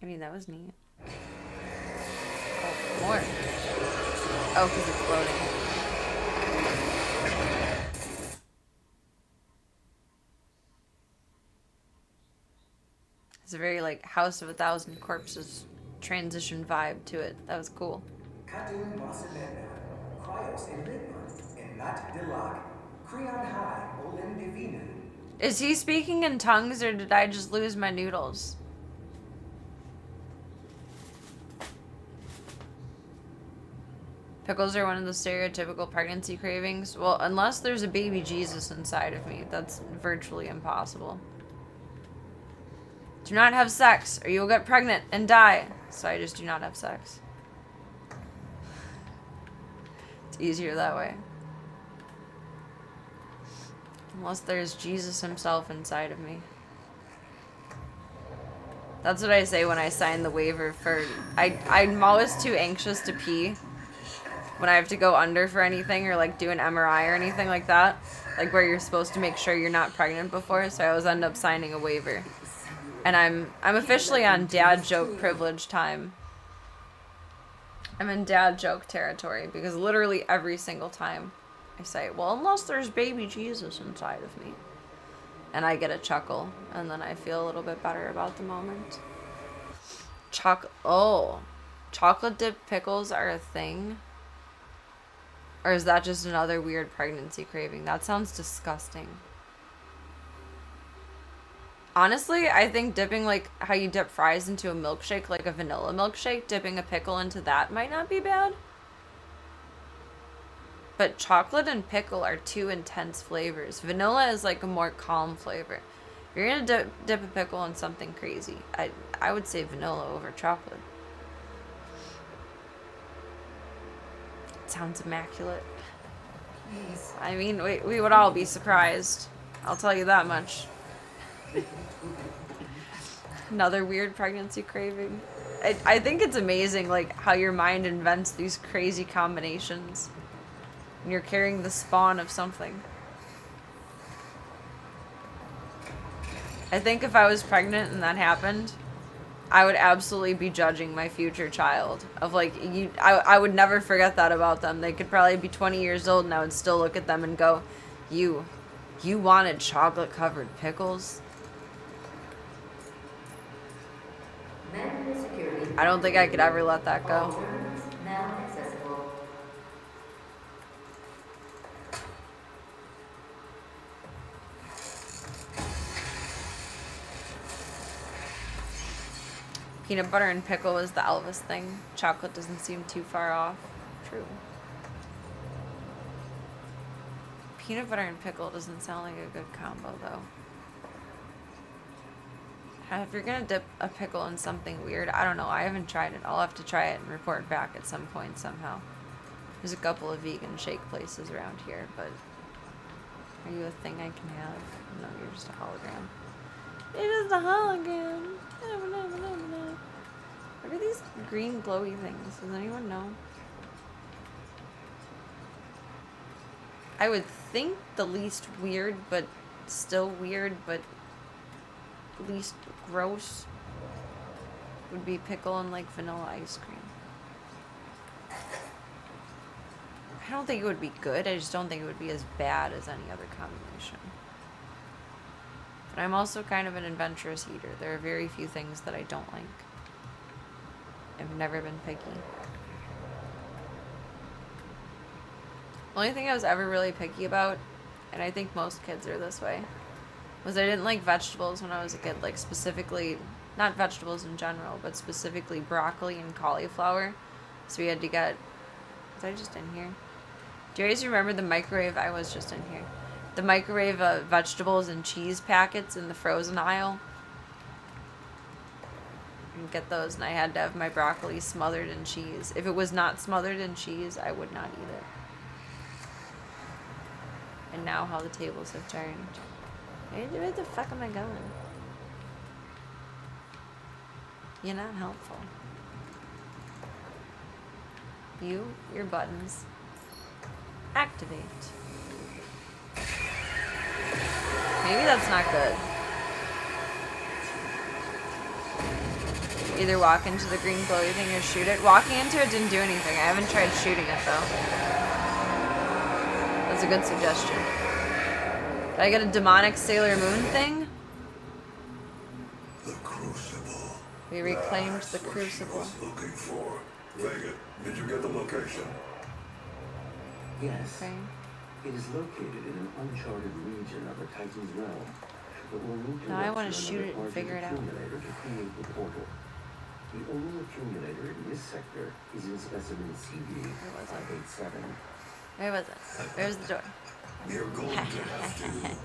I mean, that was neat. Oh, more. Oh, because it's loading. It's a very, like, House of a Thousand Corpses transition vibe to it. That was cool. Katun Masamena, Cryos Enigma, and Nat Dilak, Creon High, Olin Divina. Is he speaking in tongues, or did I just lose my noodles? Pickles are one of the stereotypical pregnancy cravings. Well, unless there's a baby Jesus inside of me, that's virtually impossible. Do not have sex, or you will get pregnant and die. So I just do not have sex. It's easier that way. Unless there's Jesus himself inside of me. That's what I say when I sign the waiver for... I'm always too anxious to pee when I have to go under for anything or like do an MRI or anything like that. Like where you're supposed to make sure you're not pregnant before, so I always end up signing a waiver. And I'm officially on dad joke privilege time. I'm in dad joke territory because literally every single time I say, well, unless there's baby Jesus inside of me. And I get a chuckle, and then I feel a little bit better about the moment. Chocolate dipped pickles are a thing? Or is that just another weird pregnancy craving? That sounds disgusting. Honestly, I think dipping, like, how you dip fries into a milkshake, like a vanilla milkshake, dipping a pickle into that might not be bad. But chocolate and pickle are two intense flavors. Vanilla is, like, a more calm flavor. If you're gonna dip a pickle in something crazy, I would say vanilla over chocolate. It sounds immaculate. Please. I mean, we would all be surprised. I'll tell you that much. Another weird pregnancy craving. I think it's amazing, like, how your mind invents these crazy combinations. And you're carrying the spawn of something. I think if I was pregnant and that happened, I would absolutely be judging my future child. Of, like, I would never forget that about them. They could probably be 20 years old and I would still look at them and go, you wanted chocolate-covered pickles? I don't think I could ever let that go. Now accessible. Peanut butter and pickle is the Elvis thing. Chocolate doesn't seem too far off. True. Peanut butter and pickle doesn't sound like a good combo, though. If you're gonna dip a pickle in something weird, I don't know. I haven't tried it. I'll have to try it and report back at some point somehow. There's a couple of vegan shake places around here, but are you a thing I can have? No, you're just a hologram. It is a hologram. What are these green glowy things? Does anyone know? I would think the least weird, but still weird, but least gross would be pickle and like vanilla ice cream. I don't think it would be good. I just don't think it would be as bad as any other combination. But I'm also kind of an adventurous eater. There are very few things that I don't like. I've never been picky. The only thing I was ever really picky about, and I think most kids are this way, was I didn't like vegetables when I was a kid. Like specifically, not vegetables in general, but specifically broccoli and cauliflower. So we had to get, was I just in here? Do you guys remember the microwave? I was just in here. The microwave vegetables and cheese packets in the frozen aisle. And get those, and I had to have my broccoli smothered in cheese. If it was not smothered in cheese, I would not eat it. And now how the tables have turned. Where the fuck am I going? You're not helpful. Your buttons. Activate. Maybe that's not good. Either walk into the green glowy thing or shoot it. Walking into it didn't do anything. I haven't tried shooting it though. That's a good suggestion. Did I get a demonic Sailor Moon thing? The Crucible. We reclaimed the That's what Crucible. she was looking for. Vega, did you get the location? Yes. Okay. It is located in an uncharted region of the Titan's realm, but we'll need to Now I rupture wanna shoot another it and Argent figure it out. accumulator to create the portal. The only accumulator in this sector is in specimen CD Where was it? 587. Where was it? Where's the door? You're going to have to remove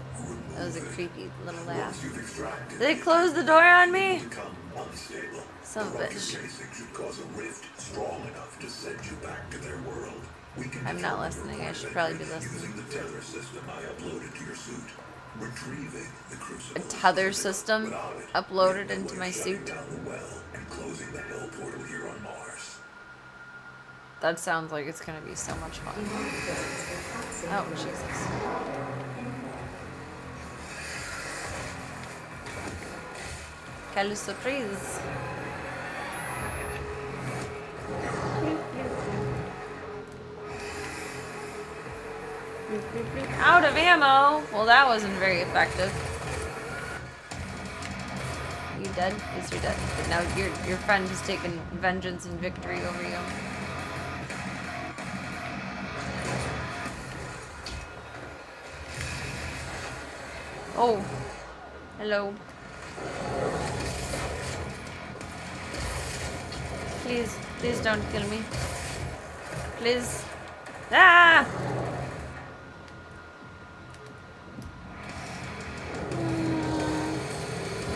That was a it. creepy little Once laugh. you've extracted Did they it, close the door on me? become unstable. Son of a The rupture bitch. casing should cause a rift strong enough to send you back to their world. We can I'm not determine listening. your I should probably be identity listening. using the tether system I uploaded to your suit. Retrieving the Crucible. A tether is physical. system Without it, uploaded there's no into way my of shutting suit? down the well and closing the hell portal here on Mars. That sounds like it's gonna be so much fun. Oh, Jesus. Quelle surprise. Out of ammo! Well, that wasn't very effective. You dead? Yes, you're dead. But now your friend has taken vengeance and victory over you. Oh. Hello. Please, please don't kill me. Please. Ah!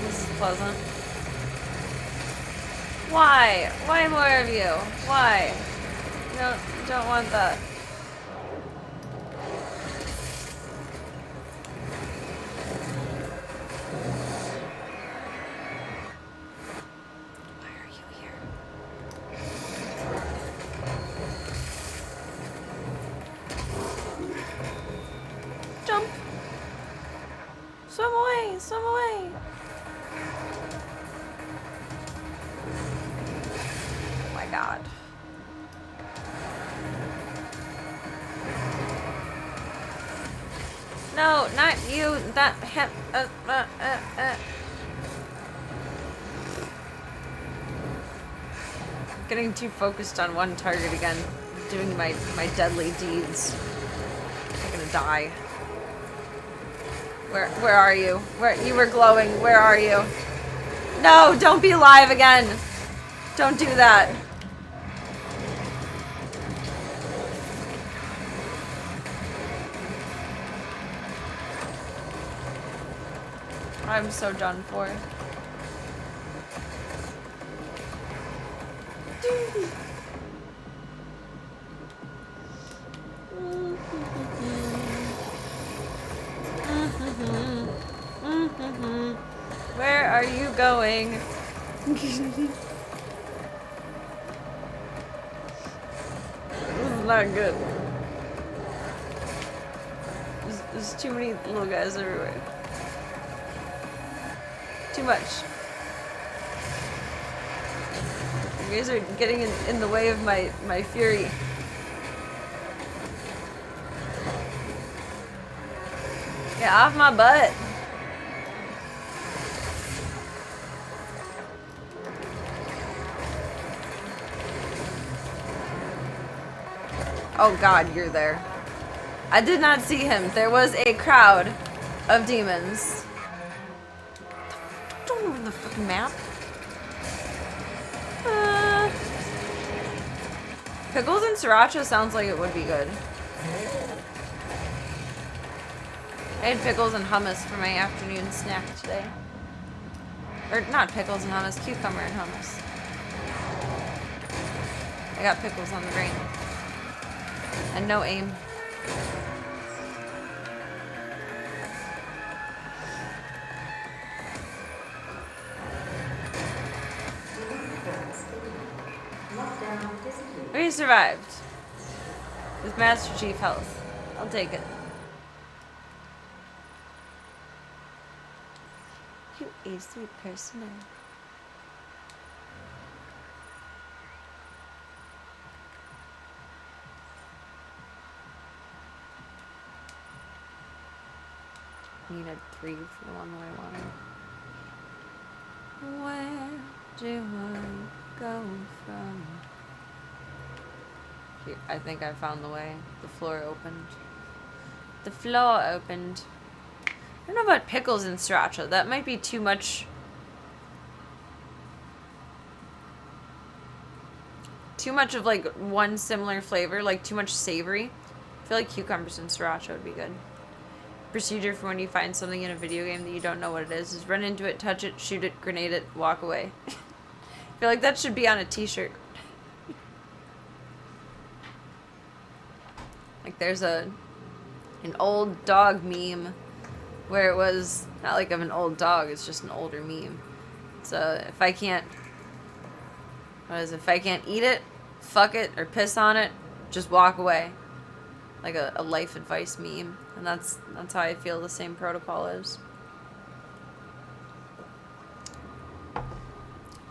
This is pleasant. Why? Why more of you? Why? No, don't want that. Why are you here? Jump! Swim away! Swim away! Oh my god. No, not you. That Getting too focused on one target again. Doing my deadly deeds. I'm gonna die. Where are you? Where you were glowing? Where are you? No, don't be alive again. Don't do that. I'm so done for. Where are you going? This is not good. There's too many little guys everywhere. Too much. You guys are getting in the way of my fury. Get off my butt. Oh god, you're there. I did not see him. There was a crowd of demons. Don't ruin the fucking map. Pickles and sriracha sounds like it would be good. I had pickles and hummus for my afternoon snack today. Or not pickles and hummus, cucumber and hummus. I got pickles on the brain. And no aim. We survived. With Master Chief health. I'll take it. You a sweet person. Need a 3 for the one that I wanted. Where do I go from? Here, I think I found the way. The floor opened. The floor opened. I don't know about pickles and sriracha. That might be too much. Too much of like one similar flavor, like too much savory. I feel like cucumbers and sriracha would be good. Procedure for when you find something in a video game that you don't know what it is run into it, touch it, shoot it, grenade it, walk away. I feel like that should be on a t-shirt. Like there's an old dog meme where it was not like I'm an old dog, it's just an older meme. So if I can't eat it, fuck it, or piss on it, just walk away. Like a life advice meme. And that's how I feel the same protocol is.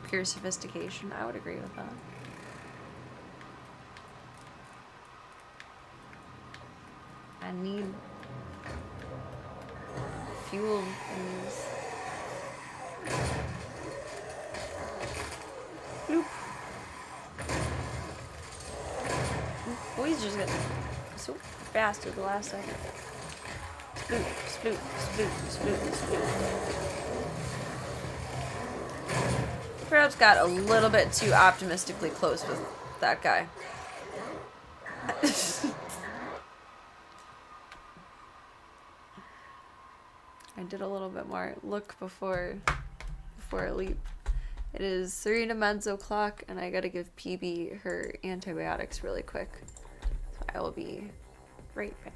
Pure sophistication. I would agree with that. I need fuel things. Bloop. Boys just got so fast at the last second. Sploot, sploot, sploot, sploot, sploot. Perhaps got a little bit too optimistically close with that guy. I did a little bit more look before I leap. It is 3 to mezzo clock, and I gotta give PB her antibiotics really quick. So I will be right back.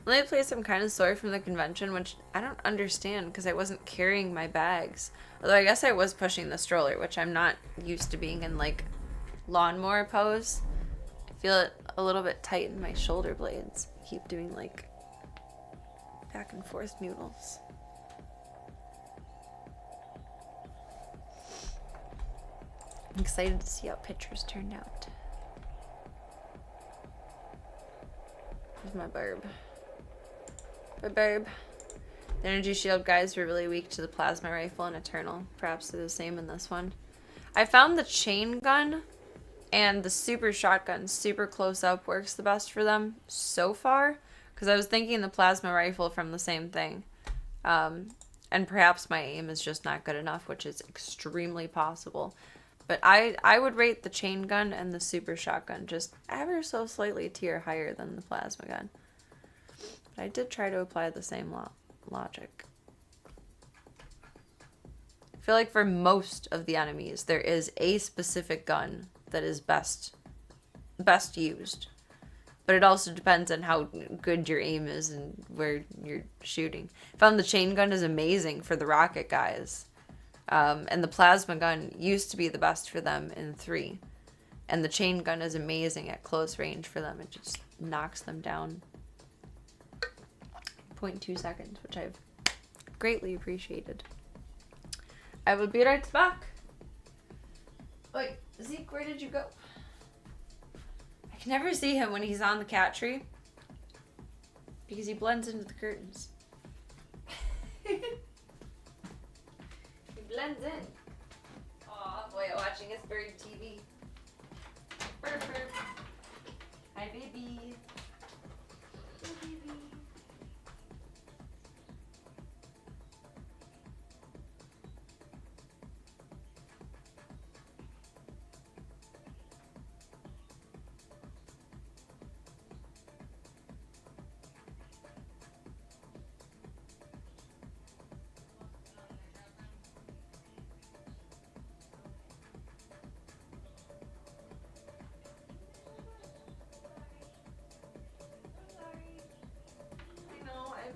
The place I'm kind of sore from the convention, which I don't understand because I wasn't carrying my bags. Although I guess I was pushing the stroller, which I'm not used to being in like lawnmower pose. I feel it a little bit tight in my shoulder blades. I keep doing like back and forth noodles. I'm excited to see how pictures turned out. Here's my burb. My burb. The energy shield guys were really weak to the plasma rifle and Eternal. Perhaps they're the same in this one. I found the chain gun and the super shotgun super close up works the best for them so far. Because I was thinking the plasma rifle from the same thing. And perhaps my aim is just not good enough, which is extremely possible. But I would rate the chain gun and the super shotgun just ever so slightly a tier higher than the plasma gun. But I did try to apply the same logic. I feel like for most of the enemies, there is a specific gun that is best used. But it also depends on how good your aim is and where you're shooting. I found the chain gun is amazing for the rocket guys. And the plasma gun used to be the best for them in 3. And the chain gun is amazing at close range for them. It just knocks them down 0.2 seconds, which I've greatly appreciated. I will be right back. Wait, Zeke, where did you go? I can never see him when he's on the cat tree because he blends into the curtains. He blends in. Aw, boy, watching his bird TV. Burp, burp. Hi, baby. Hi, baby.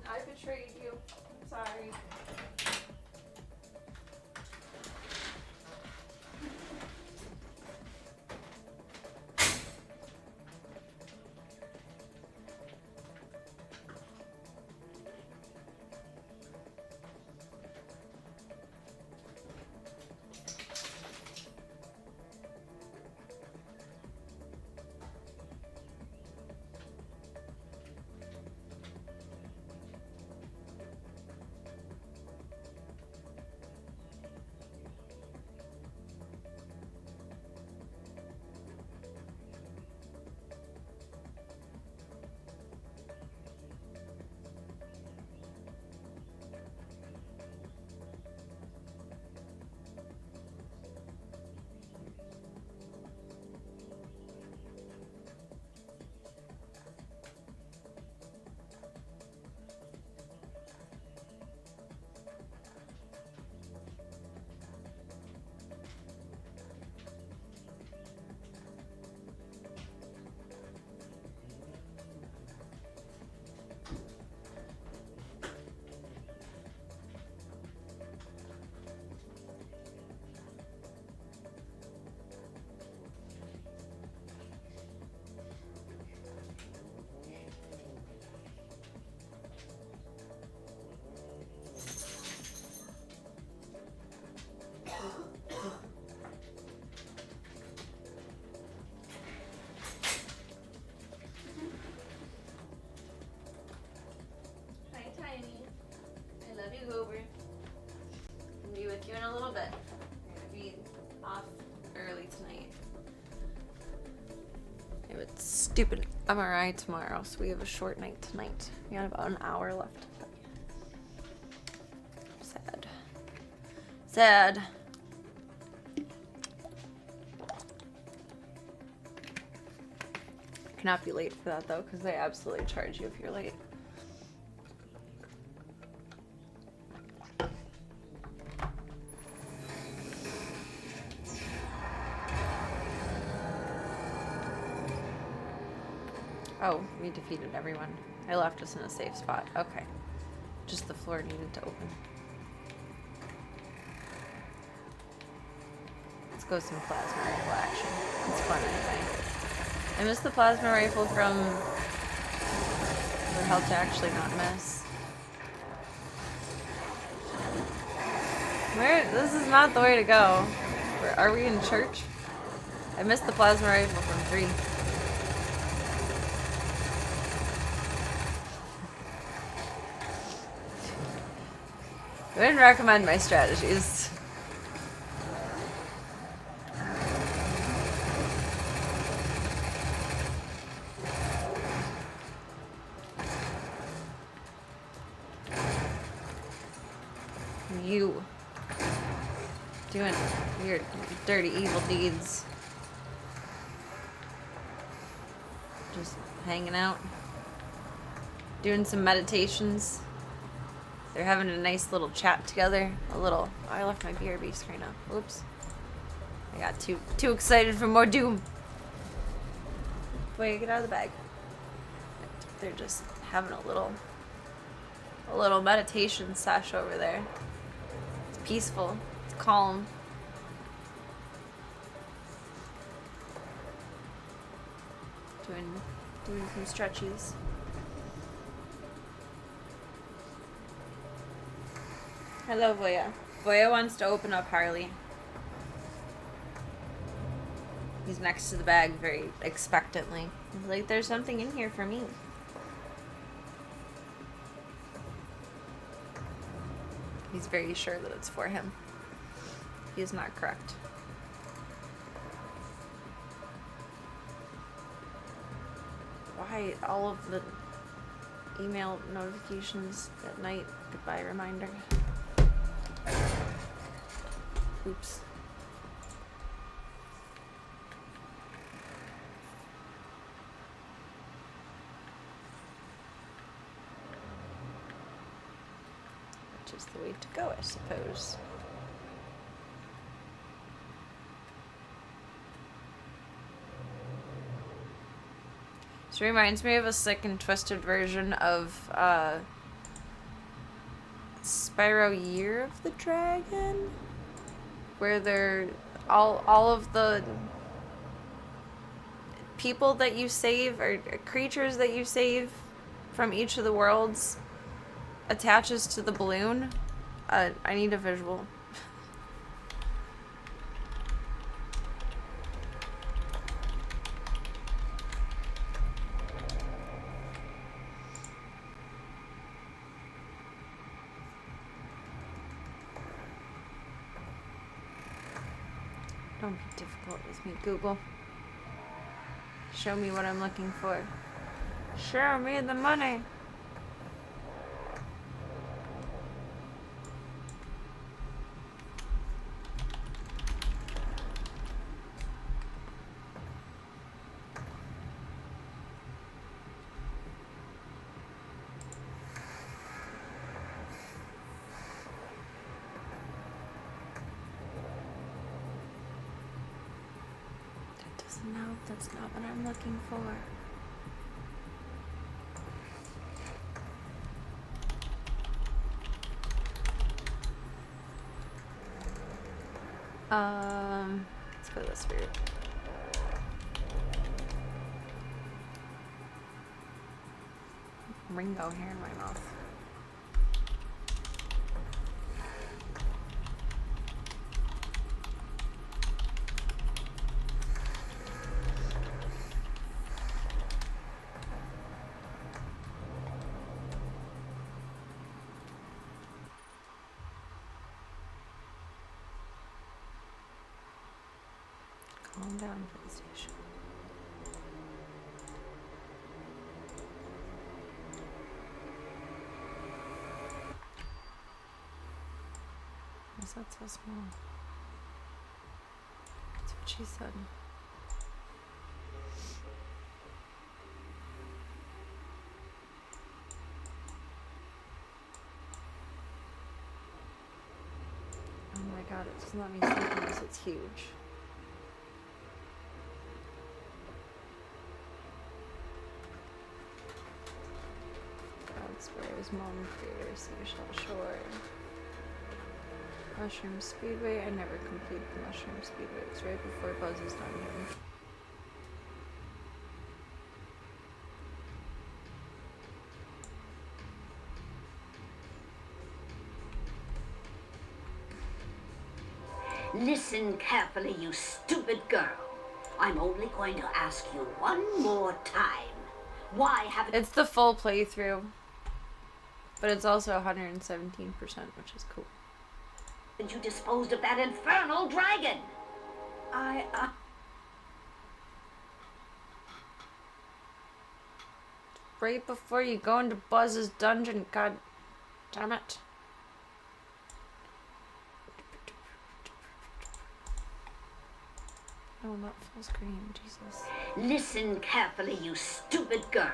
I betrayed you. I'm sorry. Over. I'll be with you in a little bit. I'm gonna be off early tonight. I have a stupid MRI tomorrow, so we have a short night tonight. We got about an hour left. Sad. Sad. Cannot be late for that though, because they absolutely charge you if you're late. Oh, we defeated everyone. I left us in a safe spot. Okay. Just the floor needed to open. Let's go some plasma rifle action. It's fun anyway. I missed the plasma rifle from the How to Actually Not Miss. This is not the way to go. Are we in church? I missed the plasma rifle from 3. I wouldn't recommend my strategies. You doing your dirty evil deeds. Just hanging out. Doing some meditations. They're having a nice little chat together. I left my BRB screen up. Oops. I got too excited for more Doom. Wait, get out of the bag. They're just having a little meditation sesh over there. It's peaceful. It's calm. Doing Doing some stretchies. Hello, Voya. Voya wants to open up Harley. He's next to the bag very expectantly. He's like, there's something in here for me. He's very sure that it's for him. He is not correct. Why all of the email notifications at night? Goodbye reminder. Oops. Which is the way to go, I suppose. This reminds me of a sick and twisted version of Spyro Year of the Dragon, where they're all of the people that you save or creatures that you save from each of the worlds attaches to the balloon. I need a visual. Don't be difficult with me, Google. Show me what I'm looking for. Show me the money. No, that's not what I'm looking for. Let's go this route. Ringo hair in my mouth. Calm down, PlayStation. Why is that so small? That's what she said. Oh my god, it doesn't let me see unless it's huge. Sparrow's mom creator, Seashell Shore. Mushroom Speedway. I never complete the Mushroom Speedway. It's right before Buzz's Dungeon. Listen carefully, you stupid girl. I'm only going to ask you one more time. Why haven't... It's the full playthrough. But it's also 117%, which is cool. you disposed of that infernal dragon? Right before you go into Buzz's dungeon, god damn it. Oh, not full screen, Jesus. Listen carefully, you stupid girl.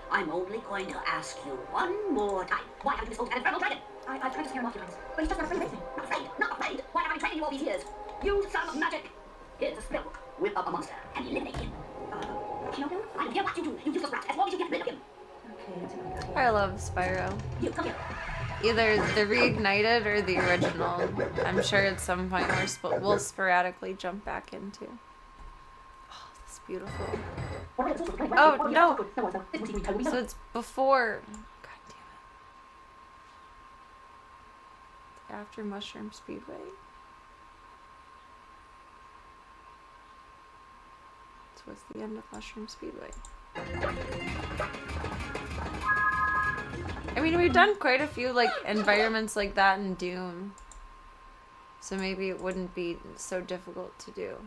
I'm only going to ask you one more time. Why haven't you disposed of that infernal dragon? I've tried to scare him off, you guys. But he's just not afraid of anything. Not afraid? Not afraid? Why haven't I trained you all these years? Use some magic. Here's a spell book. Whip up a monster and eliminate him. You know him? I don't care what you do. You useless rat. As long as you get rid of him. Okay, I love Spyro. you come here. Either the reignited or the original. I'm sure at some point we'll sporadically jump back into. Oh, this beautiful. Oh, no! So it's before... God damn it. After Mushroom Speedway? So what's the end of Mushroom Speedway? I mean, we've done quite a few, like, environments like that in Doom. So maybe it wouldn't be so difficult to do.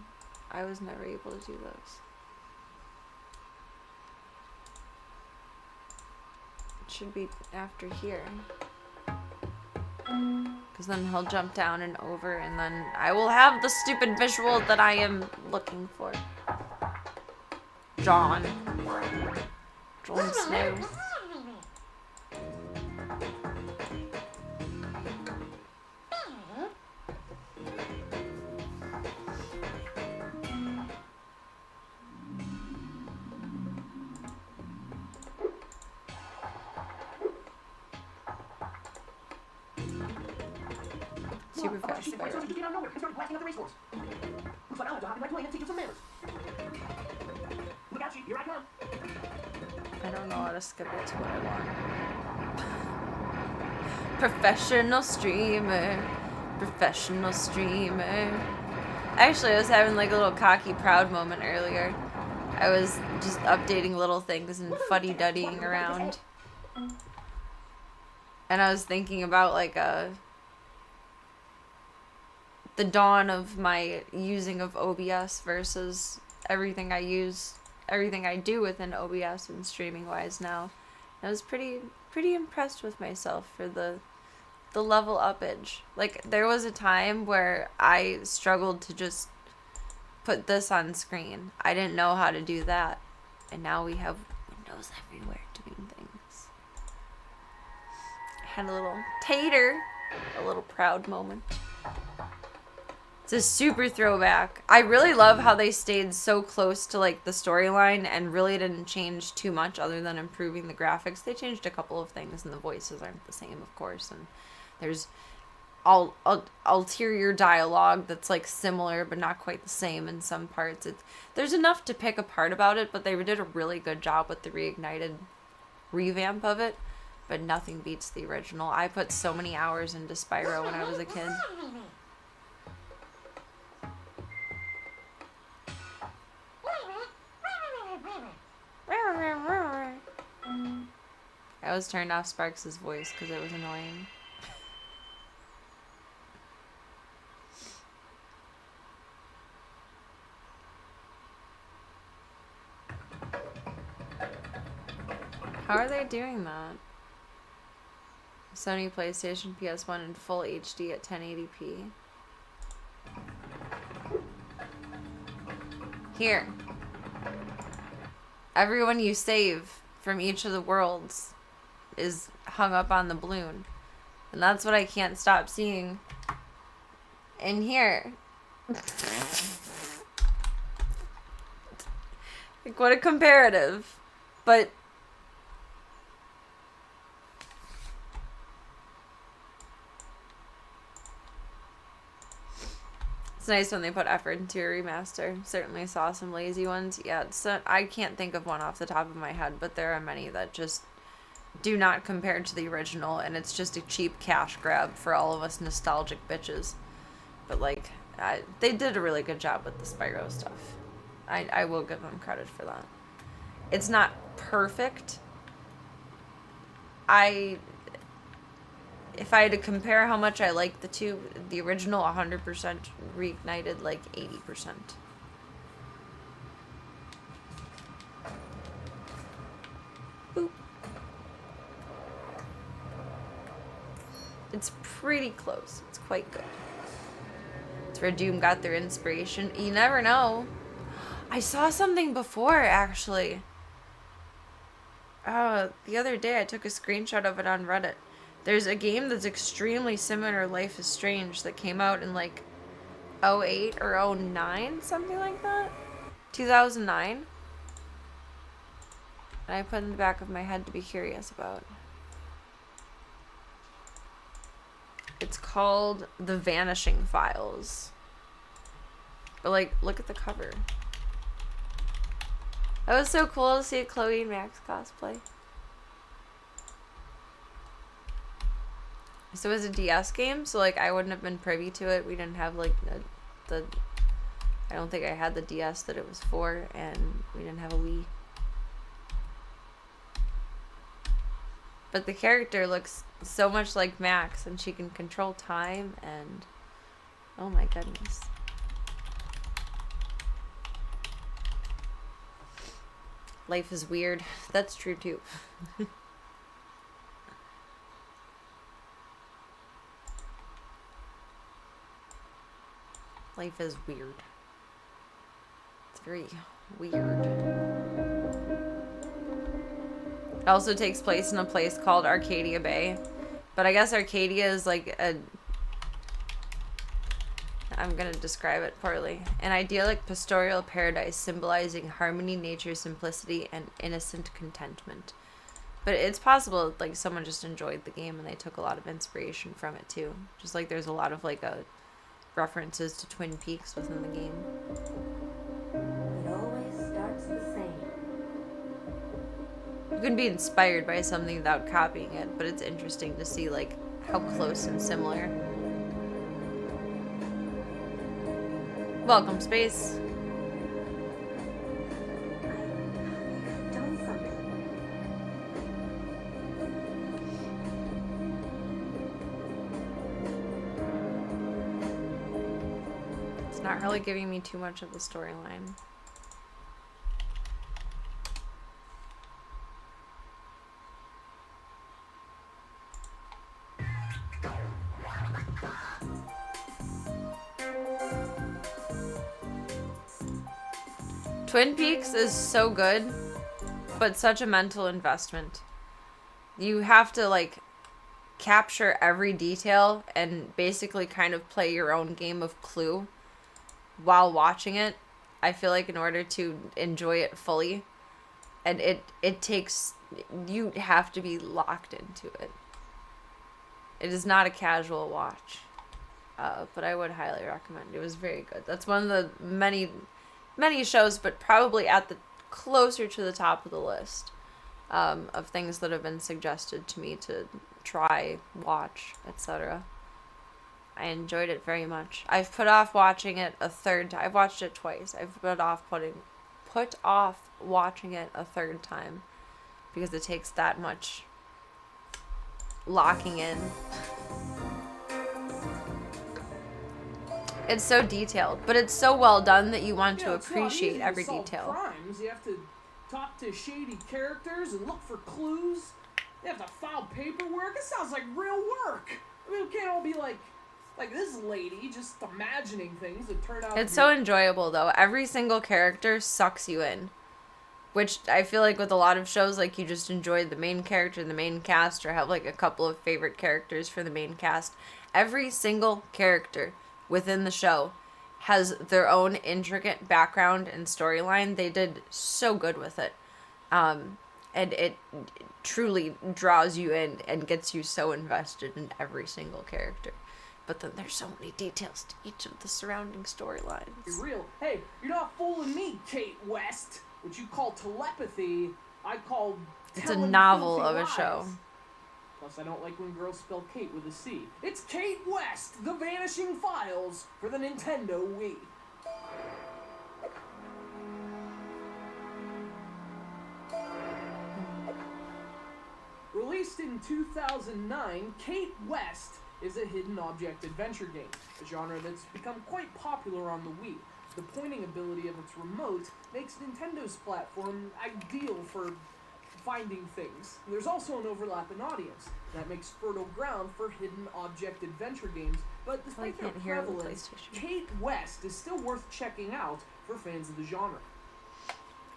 I was never able to do those. It should be after here. Because then he'll jump down and over, and then I will have the stupid visual that I am looking for. Jon Snow. Super fast fire. I don't know how to skip it to what I want. Professional streamer. Professional streamer. Actually, I was having like a little cocky proud moment earlier. I was just updating little things and fuddy-duddying around. And I was thinking about like the dawn of my using of OBS versus everything I do within OBS and streaming wise now. I was pretty impressed with myself for the level upage. Like, there was a time where I struggled to just put this on screen. I didn't know how to do that. And now we have windows everywhere doing things. I had a little tater, a little proud moment. It's a super throwback. I really love how they stayed so close to like the storyline and really didn't change too much other than improving the graphics. They changed a couple of things and the voices aren't the same, of course. And there's ulterior dialogue that's like similar but not quite the same in some parts. There's enough to pick apart about it, but they did a really good job with the reignited revamp of it. But nothing beats the original. I put so many hours into Spyro when I was a kid. I always turned off Sparks' voice because it was annoying. How are they doing that? Sony PlayStation PS1 in full HD at 1080p. Here. Everyone you save from each of the worlds is hung up on the balloon. And that's what I can't stop seeing in here. Like, what a comparative. But it's nice when they put effort into a remaster. Certainly saw some lazy ones. Yeah, I can't think of one off the top of my head, but there are many that just do not compare to the original, and it's just a cheap cash grab for all of us nostalgic bitches. But, like, they did a really good job with the Spyro stuff. I will give them credit for that. It's not perfect. If I had to compare how much I like the two, the original 100%, reignited like 80%. Boop. It's pretty close. It's quite good. It's where Doom got their inspiration. You never know. I saw something before, actually. The other day I took a screenshot of it on Reddit. There's a game that's extremely similar to Life is Strange that came out in like 08 or 09, something like that. 2009. And I put in the back of my head to be curious about. It's called The Vanishing Files. But like, look at the cover. That was so cool to see Chloe and Max cosplay. So it was a DS game, so like I wouldn't have been privy to it. We didn't have like the I don't think I had the DS that it was for, and we didn't have a Wii. But the character looks so much like Max, and she can control time, and oh my goodness. Life is weird. That's true too. Life is weird. It's very weird. It also takes place in a place called Arcadia Bay. But I guess Arcadia is like a... I'm gonna describe it poorly. An idyllic pastoral paradise symbolizing harmony, nature, simplicity, and innocent contentment. But it's possible like someone just enjoyed the game and they took a lot of inspiration from it too. Just like there's a lot of like references to Twin Peaks within the game. It always starts the same. You can be inspired by something without copying it, but it's interesting to see like how close and similar. Welcome, Space. I've done something. It's not really giving me too much of the storyline. Twin Peaks is so good, but such a mental investment. You have to like capture every detail and basically kind of play your own game of Clue while watching it. I feel like in order to enjoy it fully, and it takes, you have to be locked into it. It is not a casual watch, but I would highly recommend. It was very good. That's one of the many shows, but probably at the closer to the top of the list of things that have been suggested to me to try, watch, etc. I enjoyed it very much. I've put off watching it a third time. I've watched it twice. I've put off watching it a third time because it takes that much locking in. It's so detailed, but it's so well done that you want to appreciate every detail. Crimes. You have to talk to shady characters and look for clues. You have to file paperwork. It sounds like real work. I mean, we can't all be like this lady just imagining things that turn out. It's so enjoyable though. Every single character sucks you in, which I feel like with a lot of shows, like you just enjoy the main character, the main cast, or have like a couple of favorite characters for the main cast. Every single character within the show has their own intricate background and storyline. They did so good with it. And it truly draws you in and gets you so invested in every single character. But then there's so many details to each of the surrounding storylines. You're real. Hey, you're not fooling me, Kate West. What you call telepathy, I call It's a novel of a show. Plus, I don't like when girls spell Kate with a C. It's Kate West, The Vanishing Files, for the Nintendo Wii. Released in 2009, Kate West is a hidden object adventure game, a genre that's become quite popular on the Wii. The pointing ability of its remote makes Nintendo's platform ideal for finding things. There's also an overlap in audience that makes fertile ground for hidden object adventure games, but despite their prevalence, Kate West is still worth checking out for fans of the genre.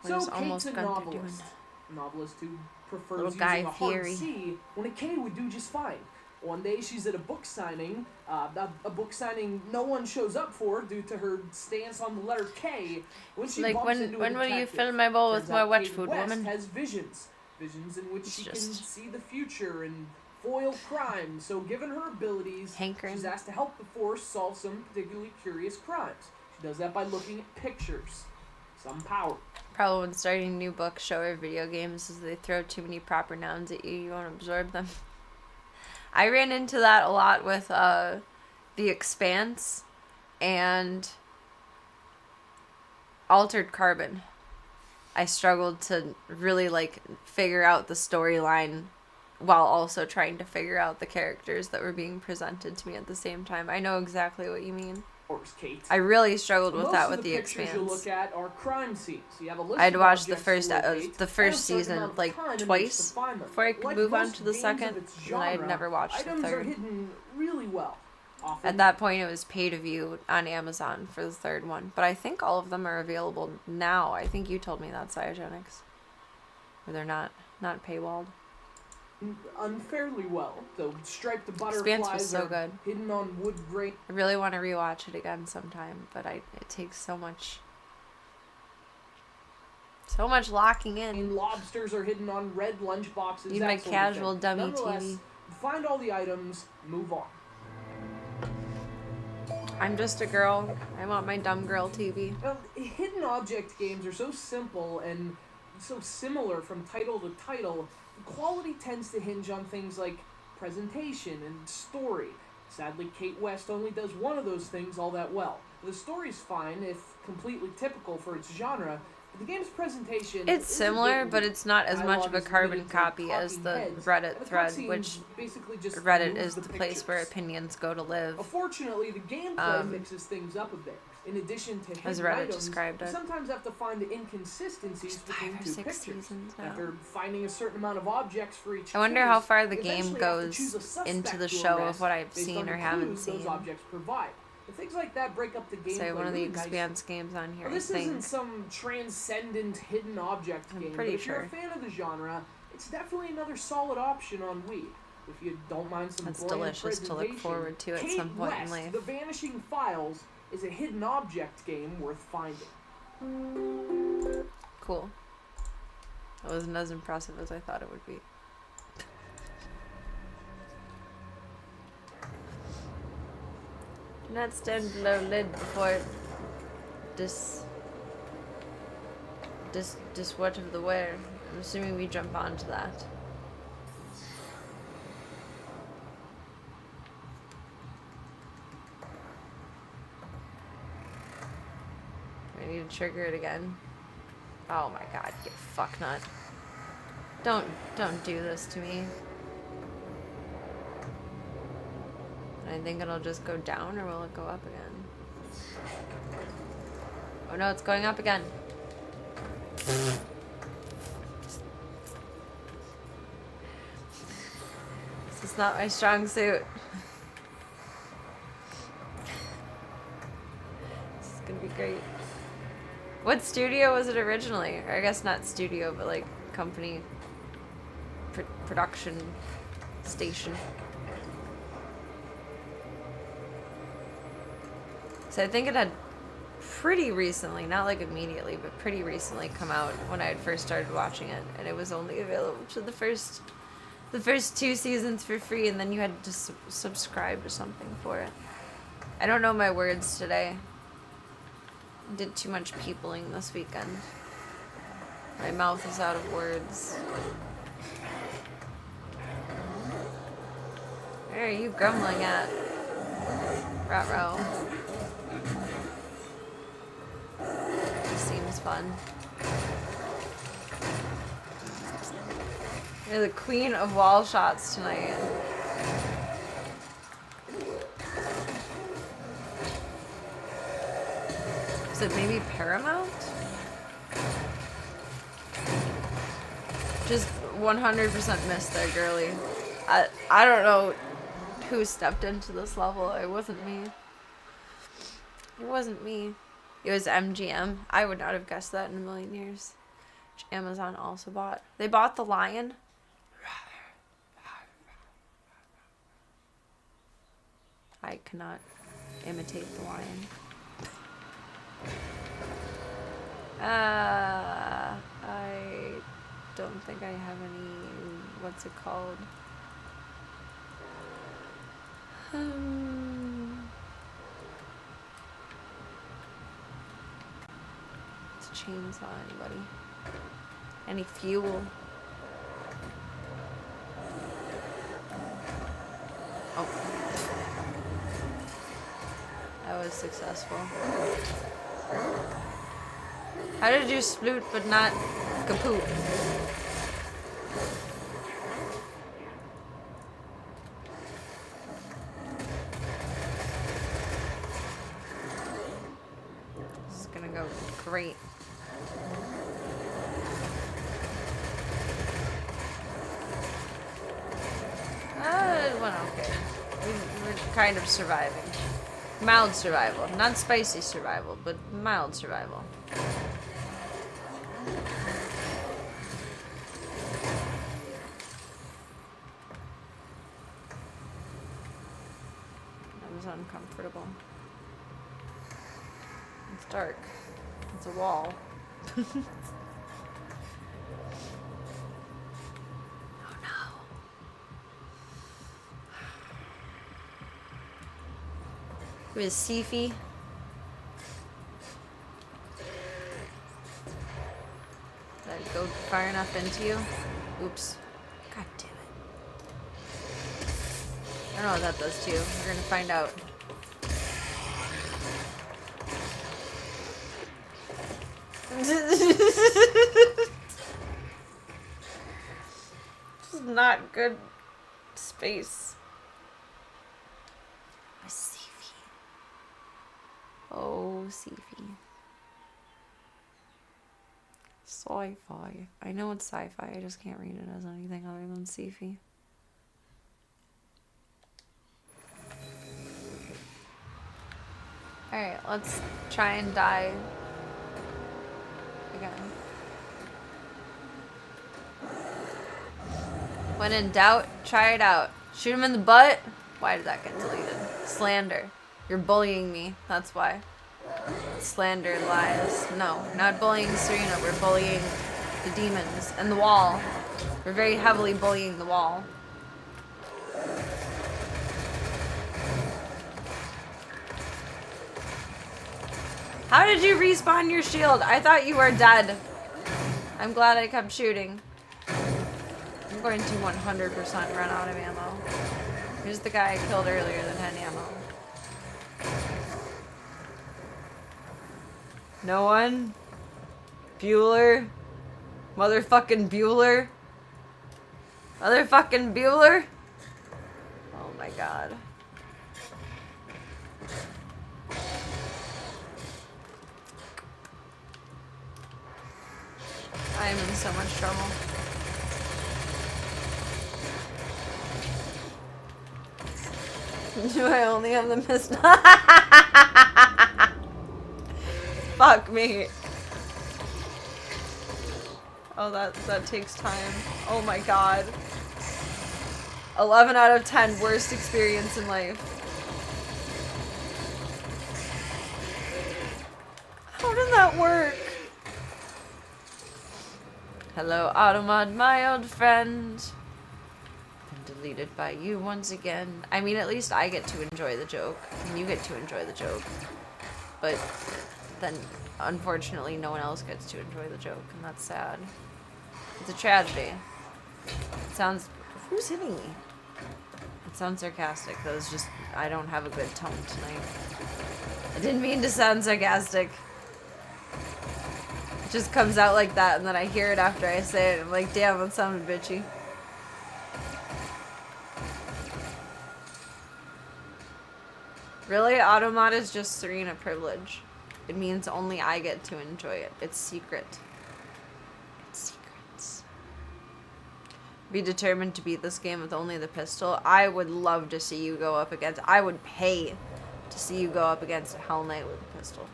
So Kate's a novelist. A novelist who prefers using a hard C when a K would do just fine. One day she's at a book signing, a book signing no one shows up for due to her stance on the letter K. When she bumps into a when will you detective. fill my bowl with Turns more out wet Kate food, West woman? has visions in which she can see the future and foil crime. So given her abilities, she's asked to help the force solve some particularly curious crimes. She does that by looking at pictures. Some power. Problem when starting a new book, show, or video games is they throw too many proper nouns at you. You won't absorb them. I ran into that a lot with The Expanse and Altered Carbon. I struggled to really like figure out the storyline while also trying to figure out the characters that were being presented to me at the same time. I know exactly what you mean. Kate. I really struggled with Most that of with The pictures Expanse. you'll look at are crime scenes. You have a list I'd of watched the objects first to locate, the and a first certain season amount of like time in which to twice find them. before I could Like move on most to the games second, of its and I had genre, never watched the items are third. hidden really well. Often At that point, it was pay to view on Amazon for the third one, but I think all of them are available now. I think you told me that, Cyogenics. Or they're not paywalled. unfairly well. So striped Expanse butterflies was so are good. hidden on wood grain. I really want to rewatch it again sometime, but it takes so much locking in. And lobsters are hidden on red lunch boxes. Need that my sort of casual thing. dummy Nonetheless, TV. find all the items, move on. I'm just a girl. I want my dumb girl TV. Now, hidden object games are so simple and so similar from title to title. The quality tends to hinge on things like presentation and story. Sadly, Kate West only does one of those things all that well. The story's fine, if completely typical for its genre, but the game's presentation It's is a similar, bit but weak. it's not as much of a Dialogue is carbon limited to copy as talking the heads, Reddit and the thread, cutscenes which basically just Reddit move is the place pictures. where opinions go to live. Fortunately, the gameplay mixes things up a bit. In addition to As hidden Reddit items, described you it. sometimes have to find the inconsistencies between 5 or two 6 pictures. seasons now. After finding a certain amount of objects for each I wonder case, how far the you game eventually have to goes choose a suspect into the to show arrest of what I've based on seen the or haven't clues seen. those objects provide. And things like that break up the gameplay Say one of the really nicely. Expanse games on here, Now, I this think. isn't some transcendent hidden object I'm game, pretty but if you're a sure. fan of the genre, it's definitely another solid option on Wii. If you don't mind some That's bland delicious to look presentation, forward to at Kate some point in West, life. The Vanishing Files is a hidden object game worth finding. Cool. That wasn't as impressive as I thought it would be. Do not stand below lid before this what of the wear. I'm assuming we jump onto that. I need to trigger it again. Oh my god, you fucknut. Don't do this to me. I think it'll just go down, or will it go up again? Oh no, it's going up again. This is not my strong suit. This is gonna be great. What studio was it originally? Or I guess not studio, but like company production station. So I think it had pretty recently, not like immediately, but pretty recently come out when I had first started watching it, and it was only available to the first 2 seasons for free, and then you had to subscribe to something for it. I don't know my words today. Did too much peopling this weekend. My mouth is out of words. Where are you grumbling at? Ruh-roh. Seems fun. You're the queen of wall shots tonight. Is it maybe Paramount? Just 100% missed there, girly. I don't know who stepped into this level. It wasn't me. It wasn't me. It was MGM. I would not have guessed that in a million years. Which Amazon also bought. They bought The Lion. I cannot imitate The Lion. I don't think I have any, what's it called? chainsaw, anybody? Any fuel? Oh. That was successful. How did you sploot but not kaput? This is gonna go great. It went okay. We're kind of surviving. Mild survival. Not spicy survival, but mild survival. That was uncomfortable. It's dark. It's a wall. It was Sifi. Did I go far enough into you? Oops. God damn it. I don't know what that does to you. We're gonna find out. This is not good space. Oh, Sifi. Sci-fi. I know it's sci-fi, I just can't read it as anything other than Sifi. Alright, let's try and die again. When in doubt, try it out. Shoot him in the butt? Why did that get deleted? Slander. You're bullying me. That's why. Slander, lies. No, we're not bullying Serena. We're bullying the demons and the wall. We're very heavily bullying the wall. How did you respawn your shield? I thought you were dead. I'm glad I kept shooting. I'm going to 100% run out of ammo. Here's the guy I killed earlier that had ammo. No one? Bueller? Motherfucking Bueller? Motherfucking Bueller? Oh my god. I am in so much trouble. Do I only have the mist? Fuck me. Oh, that takes time. Oh my god. 11 out of 10 worst experience in life. How did that work? Hello, Automod, my old friend. Been deleted by you once again. I mean, at least I get to enjoy the joke, and you get to enjoy the joke. But then, unfortunately, no one else gets to enjoy the joke, and that's sad. It's a tragedy. It sounds... Who's hitting me? It sounds sarcastic. That was just... I don't have a good tone tonight. I didn't mean to sound sarcastic. It just comes out like that, and then I hear it after I say it. I'm like, damn, that sounded bitchy. Really? Automod is just Serena privilege. It means only I get to enjoy it. It's secret. It's secrets. Be determined to beat this game with only the pistol. I would love to see you go up against... I would pay to see you go up against a Hell Knight with a pistol.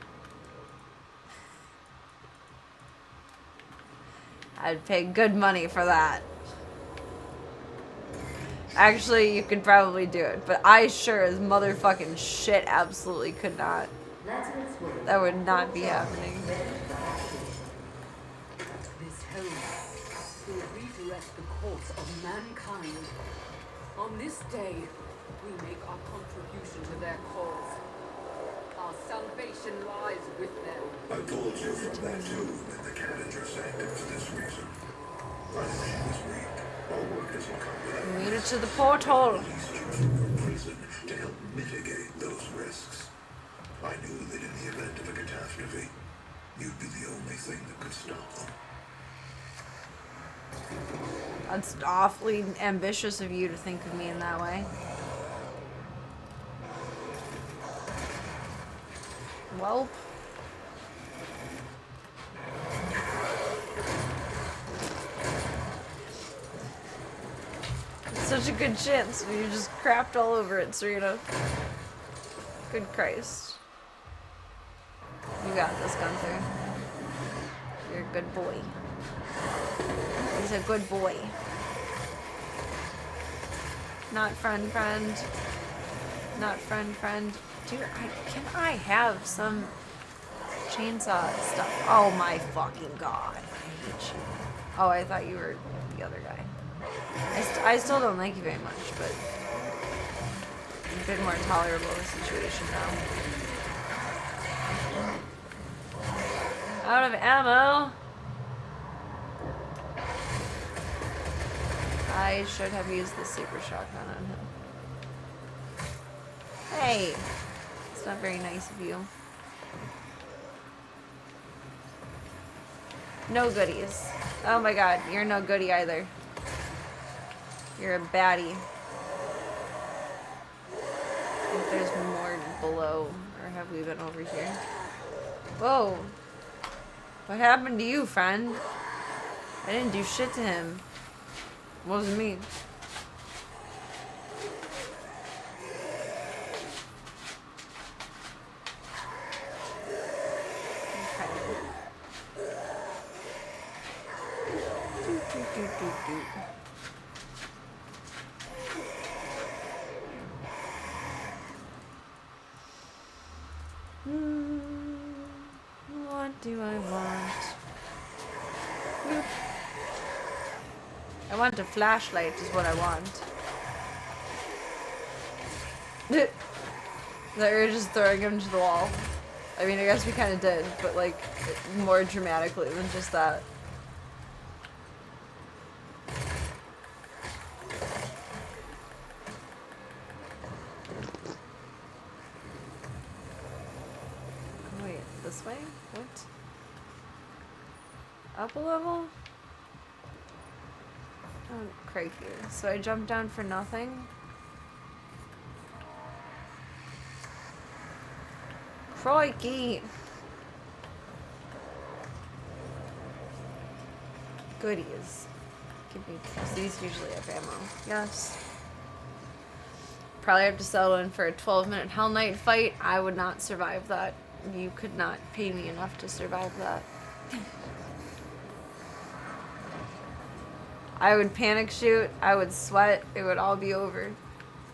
I'd pay good money for that. Actually, you could probably do it, but I sure as motherfucking shit absolutely could not. That would not be happening. This home will redirect the course of mankind. On this day, we make our contribution to their cause. Our Our salvation lies with them. I pulled you from that tomb in the Cadager Sanctum for this reason. I knew she was weak. Our work doesn't come without Made it risks. to the portal. I released you from your prison to help mitigate those risks. I knew that in the event of a catastrophe, you'd be the only thing that could stop them. That's awfully ambitious of you to think of me in that way. Well. It's such a good chance. You just crapped all over it, Serena. Good Christ. You got this, Gunther. You're a good boy. He's a good boy. Not friend. Not friend. Dude, can I have some chainsaw stuff? Oh my fucking god. I hate you. Oh, I thought you were the other guy. I still don't like you very much, but a bit more tolerable of a situation now. Out of ammo. I should have used the super shotgun on him. Hey! It's not very nice of you. No goodies. Oh my god, you're no goodie either. You're a baddie. I think there's more below. Or have we been over here? Whoa! What happened to you, friend? I didn't do shit to him. It wasn't me. What do I want? Boop. I want a flashlight is what I want. That you're just throwing him to the wall. I mean, I guess we kind of did, but like more dramatically than just that. Wait, this way? What? Up a level? Oh, crikey. So I jumped down for nothing? Crikey! Goodies. Give me these usually have ammo. Yes. Probably have to settle in for a 12-minute Hell Knight fight. I would not survive that. You could not pay me enough to survive that. I would panic shoot, I would sweat, it would all be over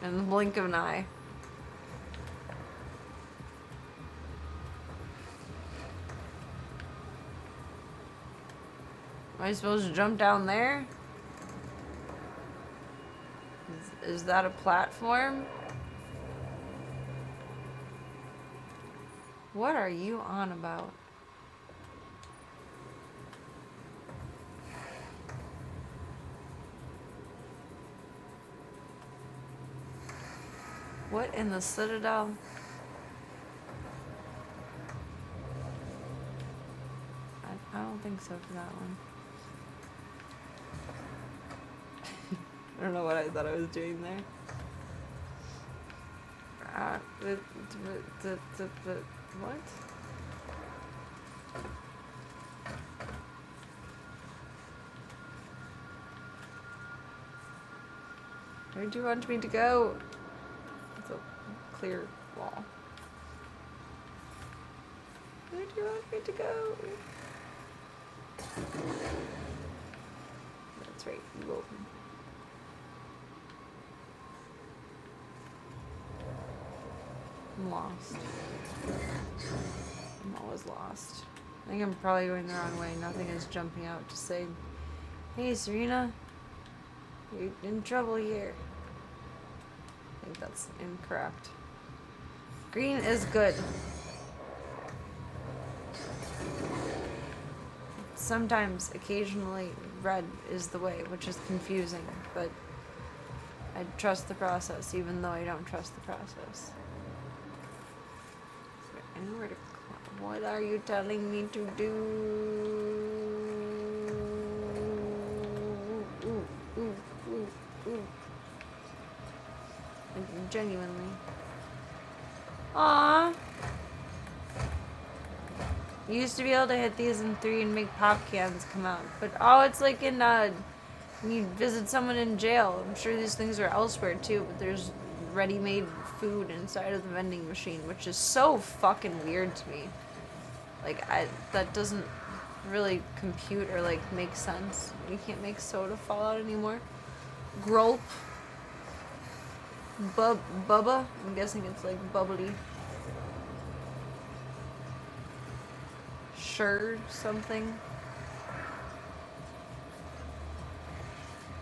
in the blink of an eye. Am I supposed to jump down there? Is that a platform? What are you on about? What in the Citadel? I don't think so for that one. I don't know what I thought I was doing there. What? Where do you want me to go? It's a clear wall. Where do you want me to go? That's right, you will. I'm lost. I'm always lost. I think I'm probably going the wrong way. Nothing is jumping out to say, hey, Serena, you're in trouble here. I think that's incorrect. Green is good. sometimes, occasionally, red is the way, which is confusing, but I trust the process, even though I don't trust the process. Is there anywhere to climb? What are you telling me to do? Ooh, ooh, ooh, ooh. Genuinely. Aww. You used to be able to hit these in 3 and make pop cans come out. But, oh, it's like in, when you visit someone in jail. I'm sure these things are elsewhere, too. But there's ready-made food inside of the vending machine, which is so fucking weird to me. Like, that doesn't really compute or, like, make sense. You can't make soda fall out anymore. Gulp. Bubba? I'm guessing it's, like, bubbly. Sure, something.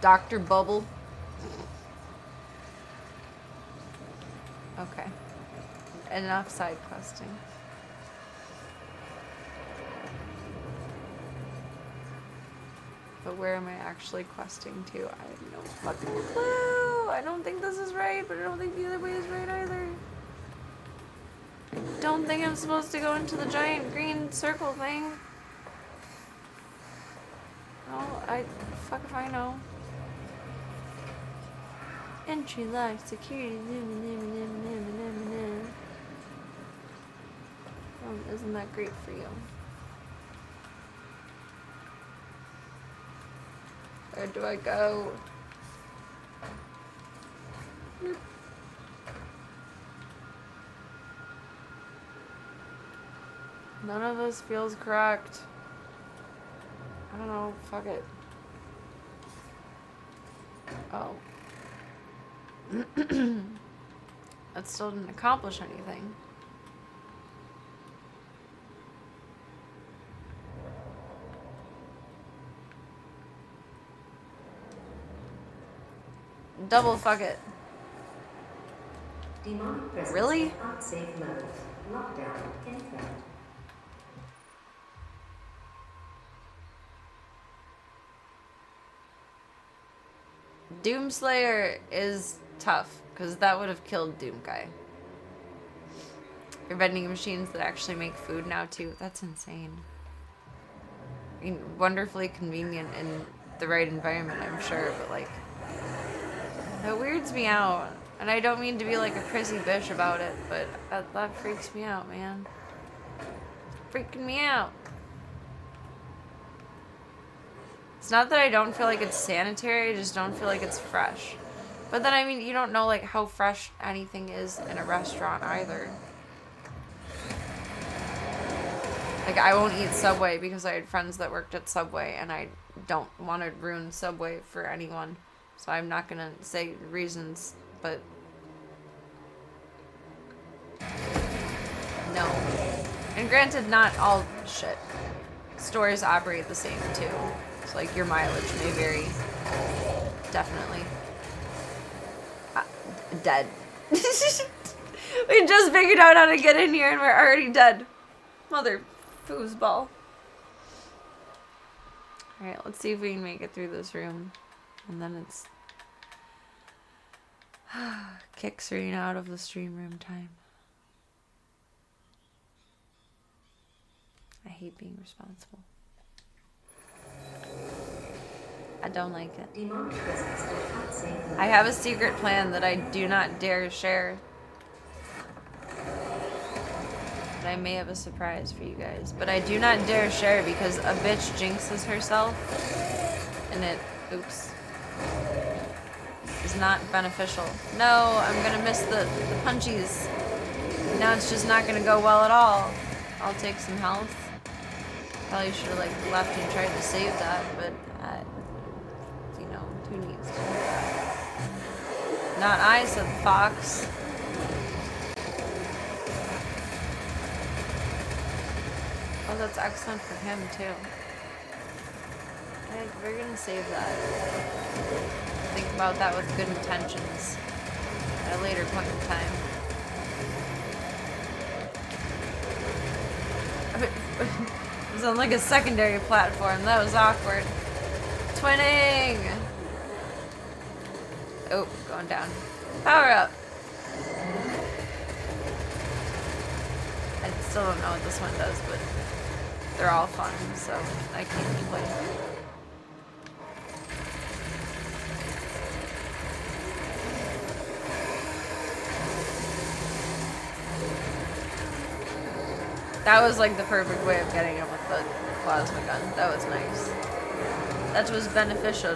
Dr. Bubble. Okay. Enough side questing. But where am I actually questing to? I have no fucking clue. I don't think this is right, but I don't think the other way is right either. I don't think I'm supposed to go into the giant green circle thing. Oh, fuck if I know. Entry life security. Oh, isn't that great for you? Where do I go? None of this feels correct. I don't know. Fuck it. Oh. That still didn't accomplish anything. Double fuck it. Demonic presence Really? at unsafe levels. Lockdown confirmed. Doomslayer is tough, because that would have killed Doomguy. Your vending machines that actually make food now, too. That's insane. I mean, wonderfully convenient in the right environment, I'm sure, but, like, that weirds me out. And I don't mean to be, like, a prissy bitch about it, but that freaks me out, man. Freaking me out. It's not that I don't feel like it's sanitary, I just don't feel like it's fresh. But then, I mean, you don't know, like, how fresh anything is in a restaurant either. Like, I won't eat Subway because I had friends that worked at Subway, and I don't want to ruin Subway for anyone. So I'm not gonna say reasons, but... no. And granted, not all shit. Stores operate the same, too. So, like, your mileage may vary. Definitely. Dead. We just figured out how to get in here and we're already dead. Mother foosball. Alright, let's see if we can make it through this room. And then it's... kick Serena out of the stream room time. I hate being responsible. I don't like it. I have a secret plan that I do not dare share. But I may have a surprise for you guys. But I do not dare share because a bitch jinxes herself. And it, oops, is not beneficial. No, I'm gonna miss the punchies. Now it's just not gonna go well at all. I'll take some health. Probably should have, like, left and tried to save that, but, you know, who needs to? Not I, said the fox. Oh, that's excellent for him, too. Hey, we're gonna save that. Think about that with good intentions at a later point in time. was on like a secondary platform. That was awkward. Twinning! Oh, going down. Power up! I still don't know what this one does, but they're all fun, so I can't complain. That was like the perfect way of getting him with the plasma gun. That was nice. That was beneficial.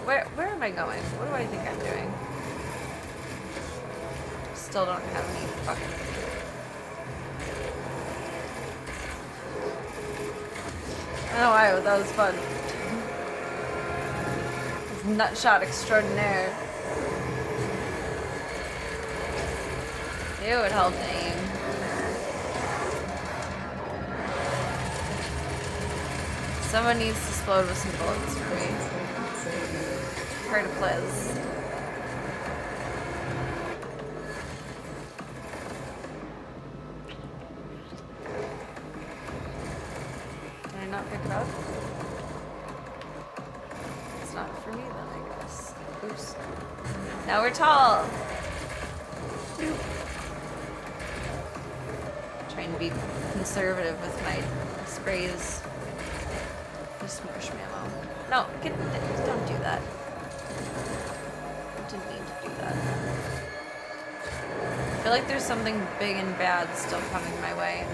Where am I going? What do I think I'm doing? Still don't have any fucking... I don't know why, but that was fun. Nutshot extraordinaire. Ew, it helped aim. Someone needs to explode with some bullets for me. Pretty please. Can I not pick it up? It's not for me then, I guess. Oops. Now we're tall! Trying to be conservative with my sprays. Just marshmallow. No, don't do that. I didn't mean to do that. I feel like there's something big and bad still coming my way.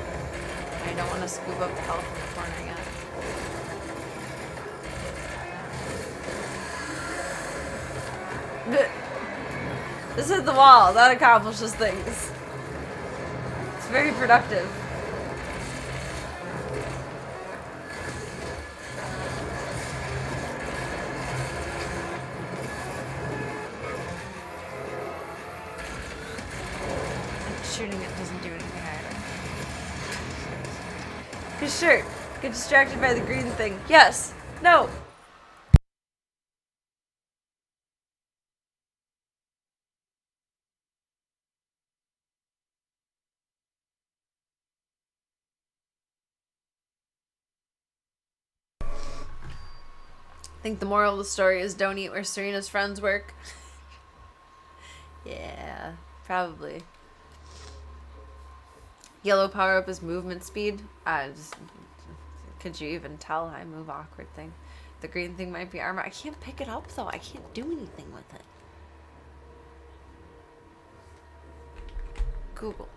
I don't want to scoop up the health in the corner yet. This is the wall. That accomplishes things. It's very productive. Shooting it doesn't do anything either. His shirt. Get distracted by the green thing. Yes. No. I think the moral of the story is don't eat where Serena's friends work. Yeah, probably. Yellow power up is movement speed. Could you even tell I move awkward thing? The green thing might be armor. I can't pick it up though. I can't do anything with it. Google.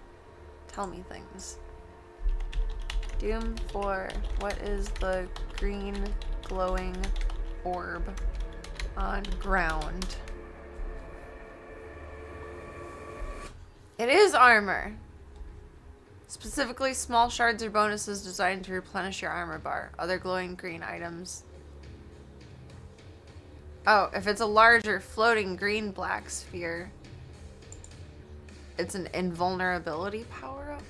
Tell me things. Doom 4. What is the green glowing orb on ground? It is armor. Specifically, small shards or bonuses designed to replenish your armor bar. Other glowing green items. Oh, if it's a larger floating green-black sphere, it's an invulnerability power-up?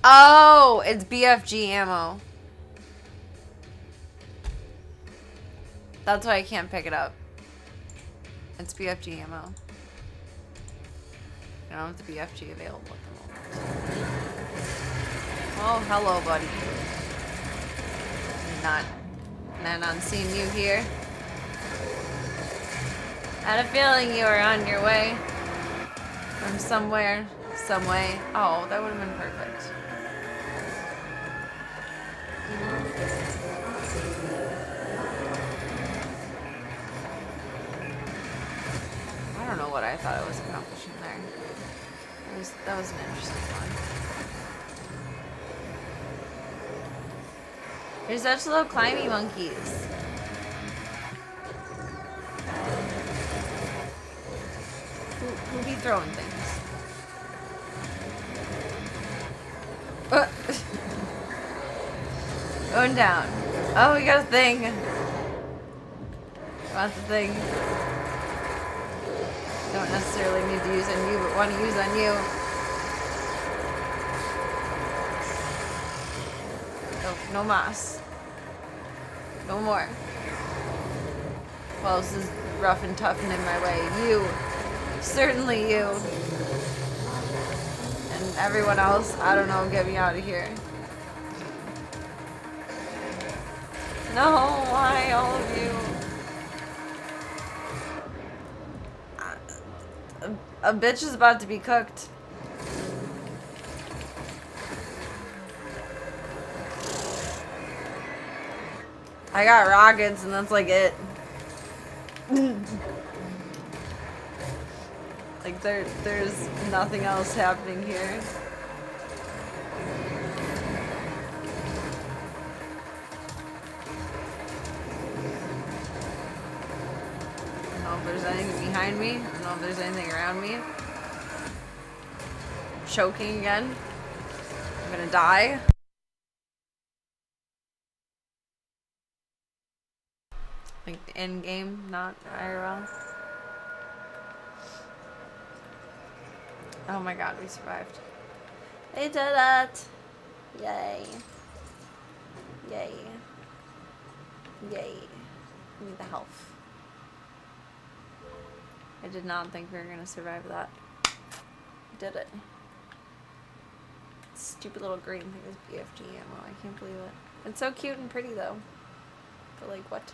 Oh, it's BFG ammo. That's why I can't pick it up. It's BFG ammo. I don't have the BFG available at the moment. Oh, hello, buddy. Not planning on seeing you here. I had a feeling you were on your way. From somewhere, some way. Oh, that would have been perfect. I don't know what I thought I was accomplishing there. That was an interesting one. There's such little climby monkeys. Who be throwing things? Going down. Oh, we got a thing. Want the thing. Don't necessarily need to use on you, but want to use on you. Oh, no moss. No more. Well, this is rough and tough and in my way. You. Certainly you. And Everyone else, I don't know, get me out of here. No, why all of you? A bitch is about to be cooked. I got rockets and that's like it. Like there's nothing else happening here. I don't know if there's anything behind me. I don't know if there's anything around me. Choking again. I'm gonna die. Like in game, not IRL. Oh my god, we survived. We did it! Yay. Yay. Yay. Give me the health. I did not think we were gonna survive that. We did it. Stupid little green thing is BFG ammo. I can't believe it. It's so cute and pretty though. But like, what?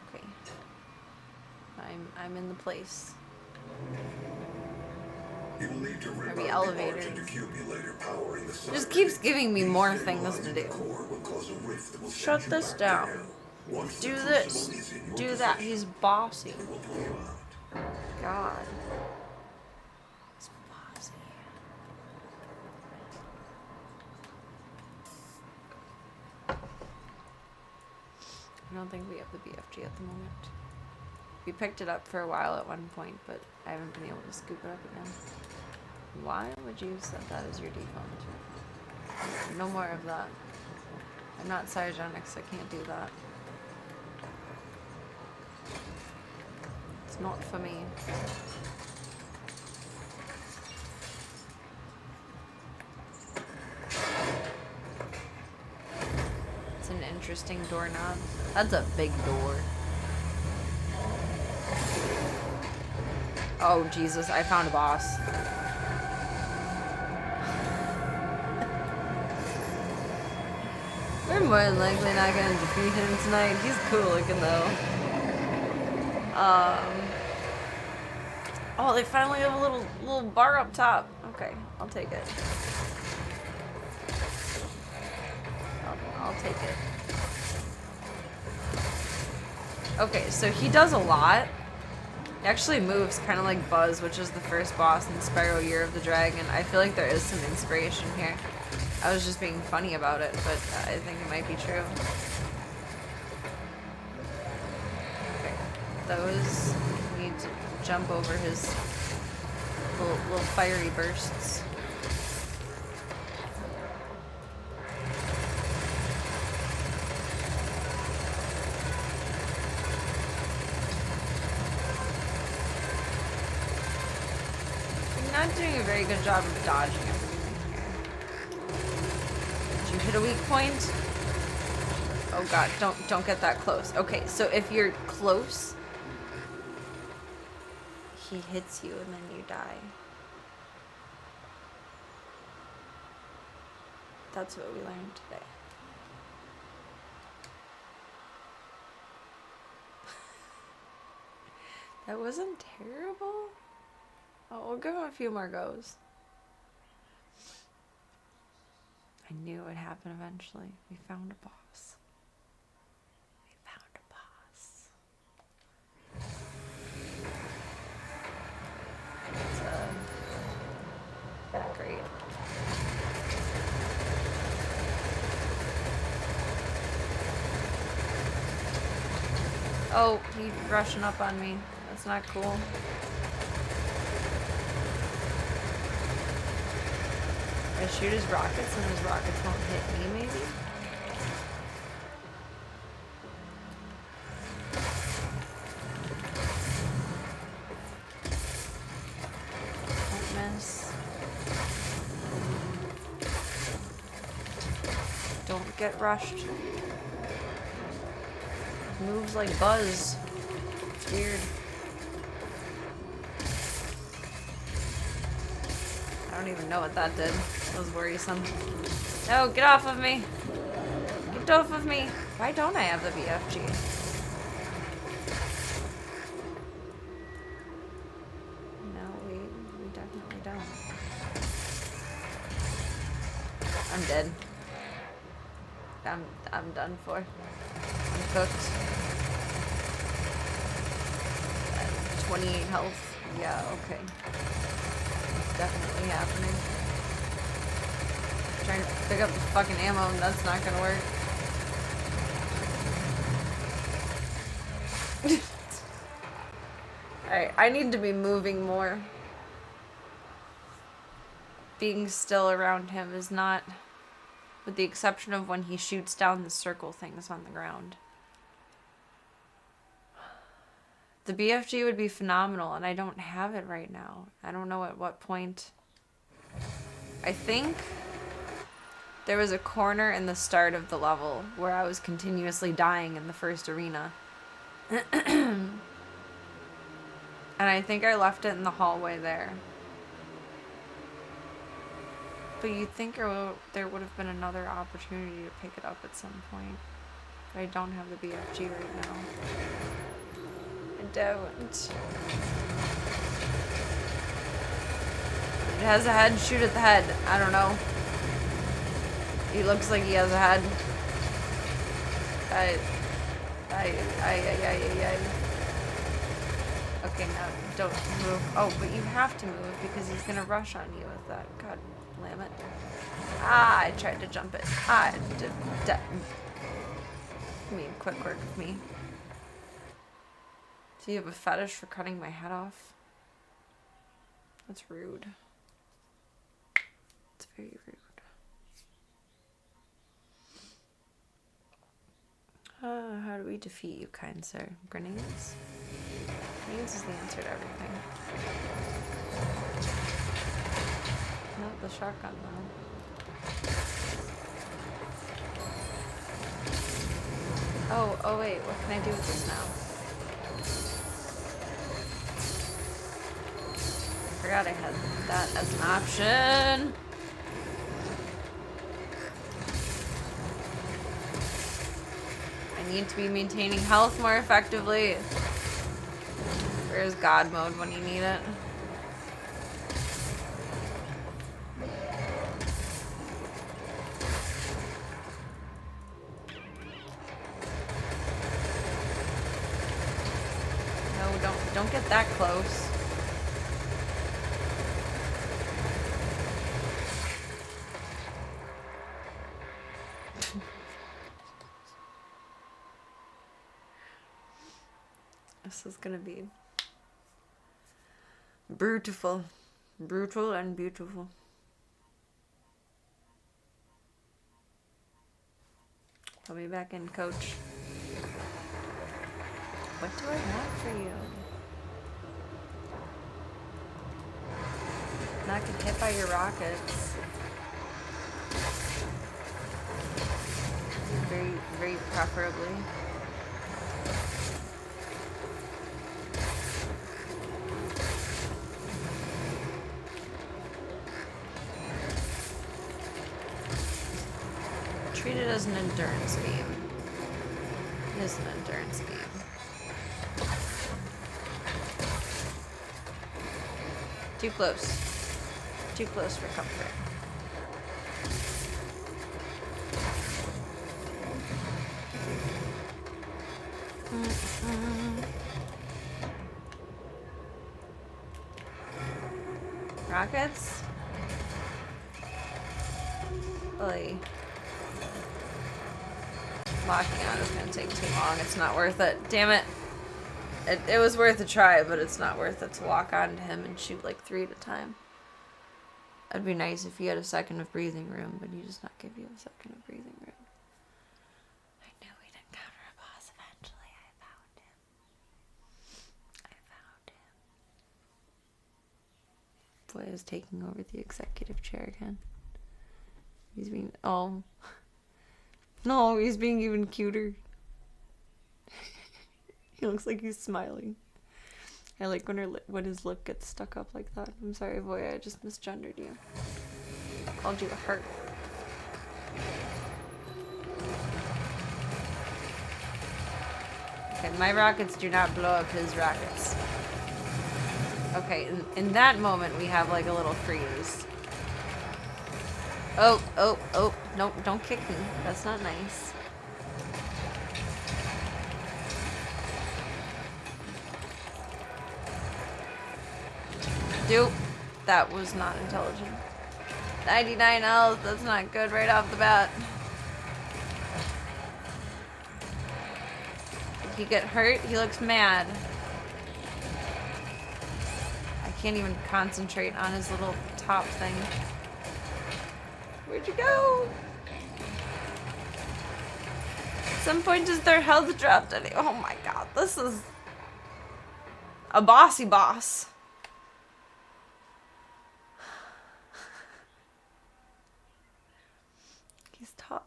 Okay. I'm in the place. You'll need to rip Maybe out the elevators. argent accumulator powering the It just circuit. keeps giving me more These things lines to in the do. core will cause a rift that will Shut send you this back down. to hell. Once the Do crucible this. is in your Do that. possession, He's bossy. it will pull you out. God. He's bossy. I don't think we have the BFG at the moment. We picked it up for a while at one point, but I haven't been able to scoop it up again. Why would you set that as your default? No more of that. I'm not cryogenics, I can't do that. It's not for me. It's an interesting doorknob. That's a big door. Oh Jesus, I found a boss. We're more than likely not gonna defeat him tonight. He's cool looking though. Oh, they finally have a little bar up top. Okay, I'll take it. I'll take it. Okay, so he does a lot. He actually moves kind of like Buzz, which is the first boss in Spyro Year of the Dragon. I feel like there is some inspiration here. I was just being funny about it, but I think it might be true. Okay, those need to jump over his little fiery bursts. I'm not doing a very good job of dodging everything here. Did you hit a weak point? Oh god, don't get that close. Okay, so if you're close, he hits you and then you die. That's what we learned today. That wasn't terrible. Oh, we'll give him a few more goes. I knew it would happen eventually. We found a boss. We found a boss. It's not great. Oh, he's rushing up on me. That's not cool. I shoot his rockets and his rockets won't hit me, maybe? Don't miss. Don't get rushed. Moves like Buzz. It's weird. I don't even know what that did. That was worrisome. No, get off of me. Get off of me. Why don't I have the BFG? No, we definitely don't. I'm dead. I'm done for. I'm cooked. 28 health. Yeah, okay. It's definitely happening. Trying to pick up the fucking ammo and that's not gonna work. Alright, I need to be moving more. Being still around him is not, with the exception of when he shoots down the circle things on the ground. The BFG would be phenomenal, and I don't have it right now. I don't know at what point. I think there was a corner in the start of the level where I was continuously dying in the first arena. And I think I left it in the hallway there. But you'd think there would have been another opportunity to pick it up at some point. But I don't have the BFG right now. I don't. It has a head, shoot at the head. I don't know. He looks like he has a head. Okay, now don't move. Oh, but you have to move because he's gonna rush on you with that. God damn it. Ah, I tried to jump it. Ah, I mean, quick work with me. Do you have a fetish for cutting my head off? That's rude. It's very rude. How do we defeat you, kind sir? Grenades? Grenades is the answer to everything. Not the shotgun, though. Oh wait, what can I do with this now? I forgot I had that as an option. I need to be maintaining health more effectively. Where's God mode when you need it? No, don't get that close. This is gonna be brutal. Brutal and beautiful. Put me back in, coach. What do I want for you? Not get hit by your rockets. Very, very preferably. Treat it as an endurance game. It is an endurance game. Too close. Too close for comfort. Rockets? Oy. Locking on is gonna take too long. It's not worth it. Damn it. It was worth a try, but it's not worth it to lock onto him and shoot like 3 at a time. It'd be nice if he had a second of breathing room, but he does not give you a second of breathing room. I knew we'd encounter a boss eventually. I found him. Boy is taking over the executive chair again. He's being... Oh. No, he's being even cuter. He looks like he's smiling. I like when his lip gets stuck up like that. I'm sorry, boy, I just misgendered you. Called you a heart. Okay, my rockets do not blow up his rockets. Okay, in that moment we have like a little freeze. Oh, oh, oh, no, don't kick me. That's not nice. Dude, that was not intelligent. 99 health, that's not good right off the bat. Did he get hurt? He looks mad. I can't even concentrate on his little top thing. Where'd you go? At some point, does their health drop? Oh my god, this is a bossy boss. He's tough.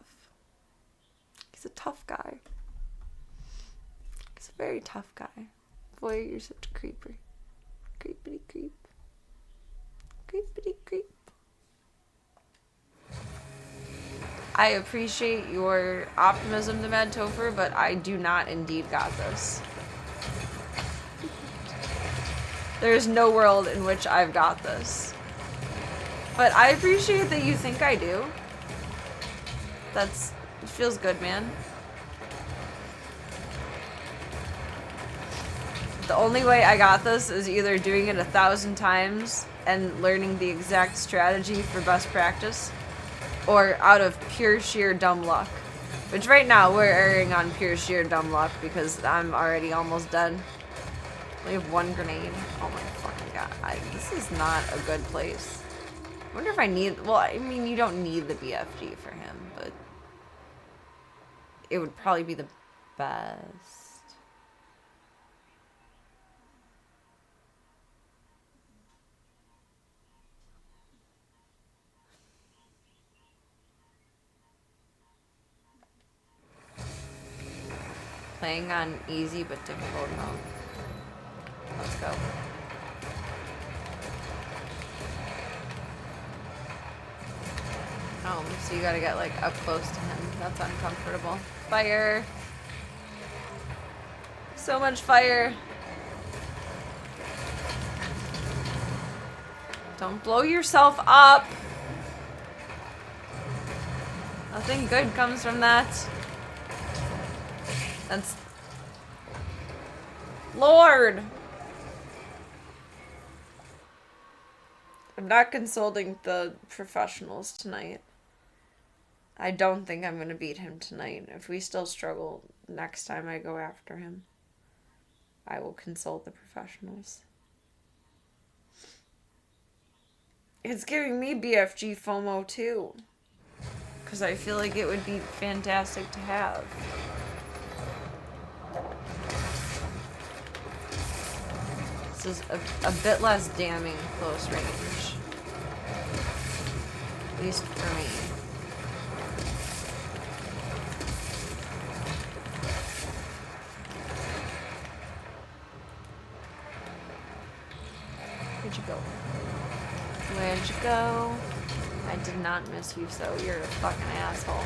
He's a tough guy. He's a very tough guy. Boy, you're such a creeper. Creepity creep. Creepity creep. I appreciate your optimism, the Mad Topher, but I do not indeed got this. There is no world in which I've got this. But I appreciate that you think I do. It feels good, man. The only way I got this is either doing it 1,000 times and learning the exact strategy for best practice, or out of pure sheer dumb luck. Which right now we're erring on pure sheer dumb luck because I'm already almost dead. We have one grenade. Oh my fucking god. This is not a good place. I wonder if I need... Well, I mean, you don't need the BFG for him, but... It would probably be the best. Playing on easy but difficult mode. Let's go. Oh, so you gotta get like up close to him. That's uncomfortable. Fire! So much fire! Don't blow yourself up! Nothing good comes from that. That's... Lord! I'm not consulting the professionals tonight. I don't think I'm gonna beat him tonight. If we still struggle next time I go after him, I will consult the professionals. It's giving me BFG FOMO too. Because I feel like it would be fantastic to have. This is a bit less damning close range. At least for me. Where'd you go? Where'd you go? I did not miss you, so you're a fucking asshole.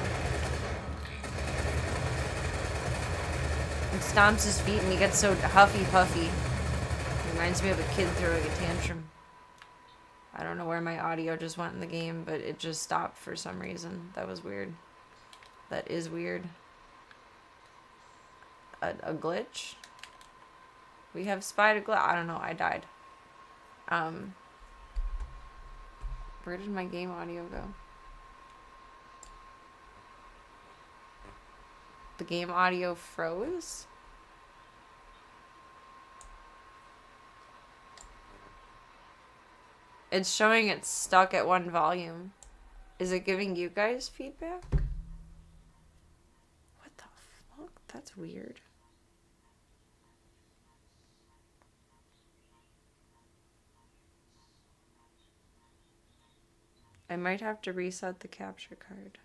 He stomps his feet and he gets so huffy puffy. Reminds me of a kid throwing a tantrum. I don't know where my audio just went in the game, but it just stopped for some reason. That was weird. That is weird. A glitch? We have spied a glitch. I don't know, I died. Where did my game audio go? The game audio froze? It's showing it's stuck at one volume. Is it giving you guys feedback? What the fuck? That's weird. I might have to reset the capture card.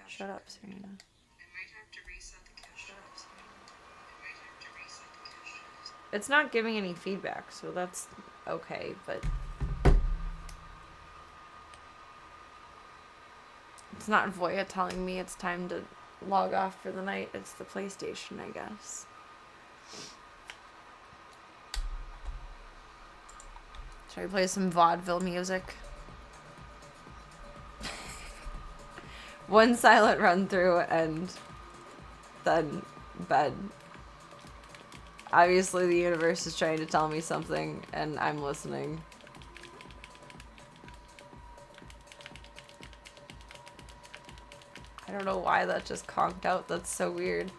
Shut up, Serena. It's not giving any feedback, so that's okay, but it's not Voya telling me it's time to log off for the night. It's the PlayStation, I guess. Should I play some vaudeville music? One silent run through and then bed. Obviously the universe is trying to tell me something and I'm listening. I don't know why that just conked out. That's so weird.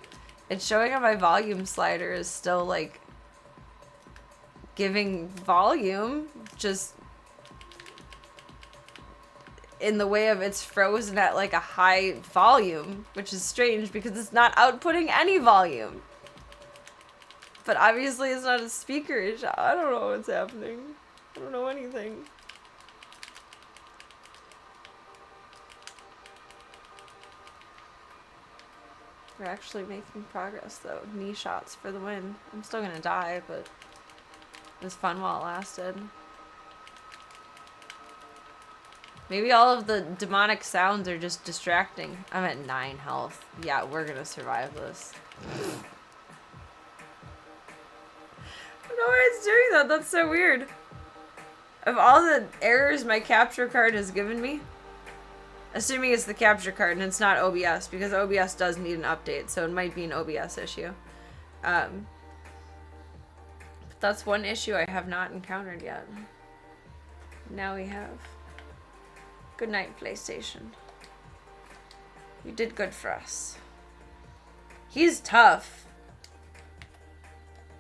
It's showing on my volume slider is still like giving volume, just in the way of it's frozen at like a high volume, which is strange because it's not outputting any volume. But obviously it's not a speaker issue. I don't know what's happening. I don't know anything. We're actually making progress though. Knee shots for the win. I'm still gonna die, but it was fun while it lasted. Maybe all of the demonic sounds are just distracting. I'm at 9 health. Yeah, we're gonna survive this. I don't know why it's doing that. That's so weird. Of all the errors my capture card has given me, assuming it's the capture card and it's not OBS, because OBS does need an update, so it might be an OBS issue. But that's one issue I have not encountered yet. Now we have. Good night, PlayStation. You did good for us. He's tough.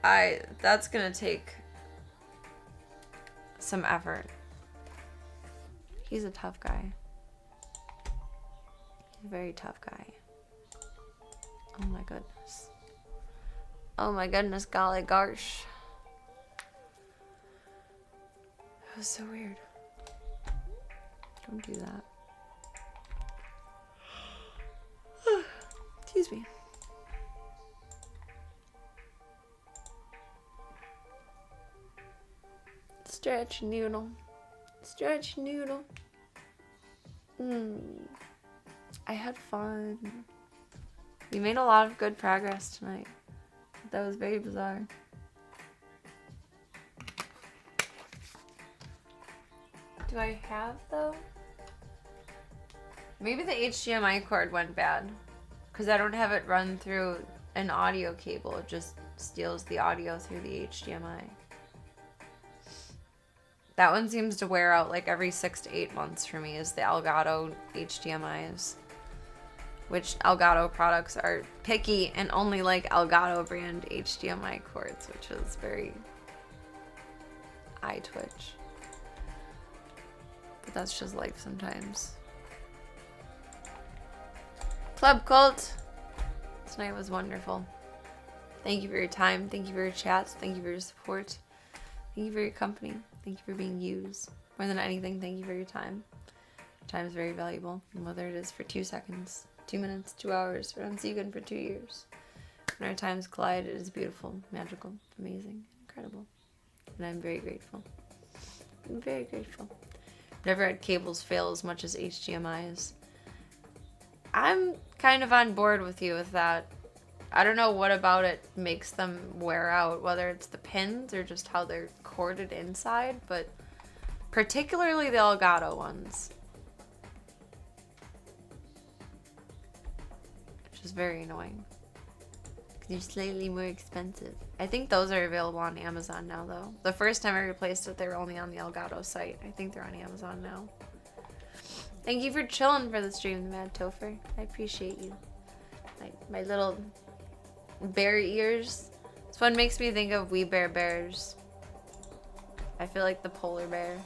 That's gonna take some effort. He's a tough guy. He's a very tough guy. Oh my goodness. Oh my goodness, golly gosh. That was so weird. Don't do that. Excuse me. Stretch noodle. Stretch noodle. I had fun. We made a lot of good progress tonight. That was very bizarre. Do I have though? Maybe the HDMI cord went bad because I don't have it run through an audio cable. It just steals the audio through the HDMI. That one seems to wear out like every 6 to 8 months for me, is the Elgato HDMIs. Which Elgato products are picky and only like Elgato brand HDMI cords, which is very eye twitch. But that's just life sometimes. Club Cult! Tonight was wonderful. Thank you for your time. Thank you for your chats. Thank you for your support. Thank you for your company. Thank you for being used. More than anything, thank you for your time. Time is very valuable. And whether it is for 2 seconds, 2 minutes, 2 hours, or Unsegan for 2 years. When our times collide, it is beautiful, magical, amazing, incredible. And I'm very grateful. I'm very grateful. Never had cables fail as much as HDMIs. I'm kind of on board with you with that. I don't know what about it makes them wear out, whether it's the pins or just how they're corded inside, but particularly the Elgato ones. Which is very annoying. Because they're slightly more expensive. I think those are available on Amazon now, though. The first time I replaced it, they were only on the Elgato site. I think they're on Amazon now. Thank you for chilling for the stream, Mad Topher. I appreciate you. My little bear ears. This one makes me think of We Bare Bears. I feel like the polar bear.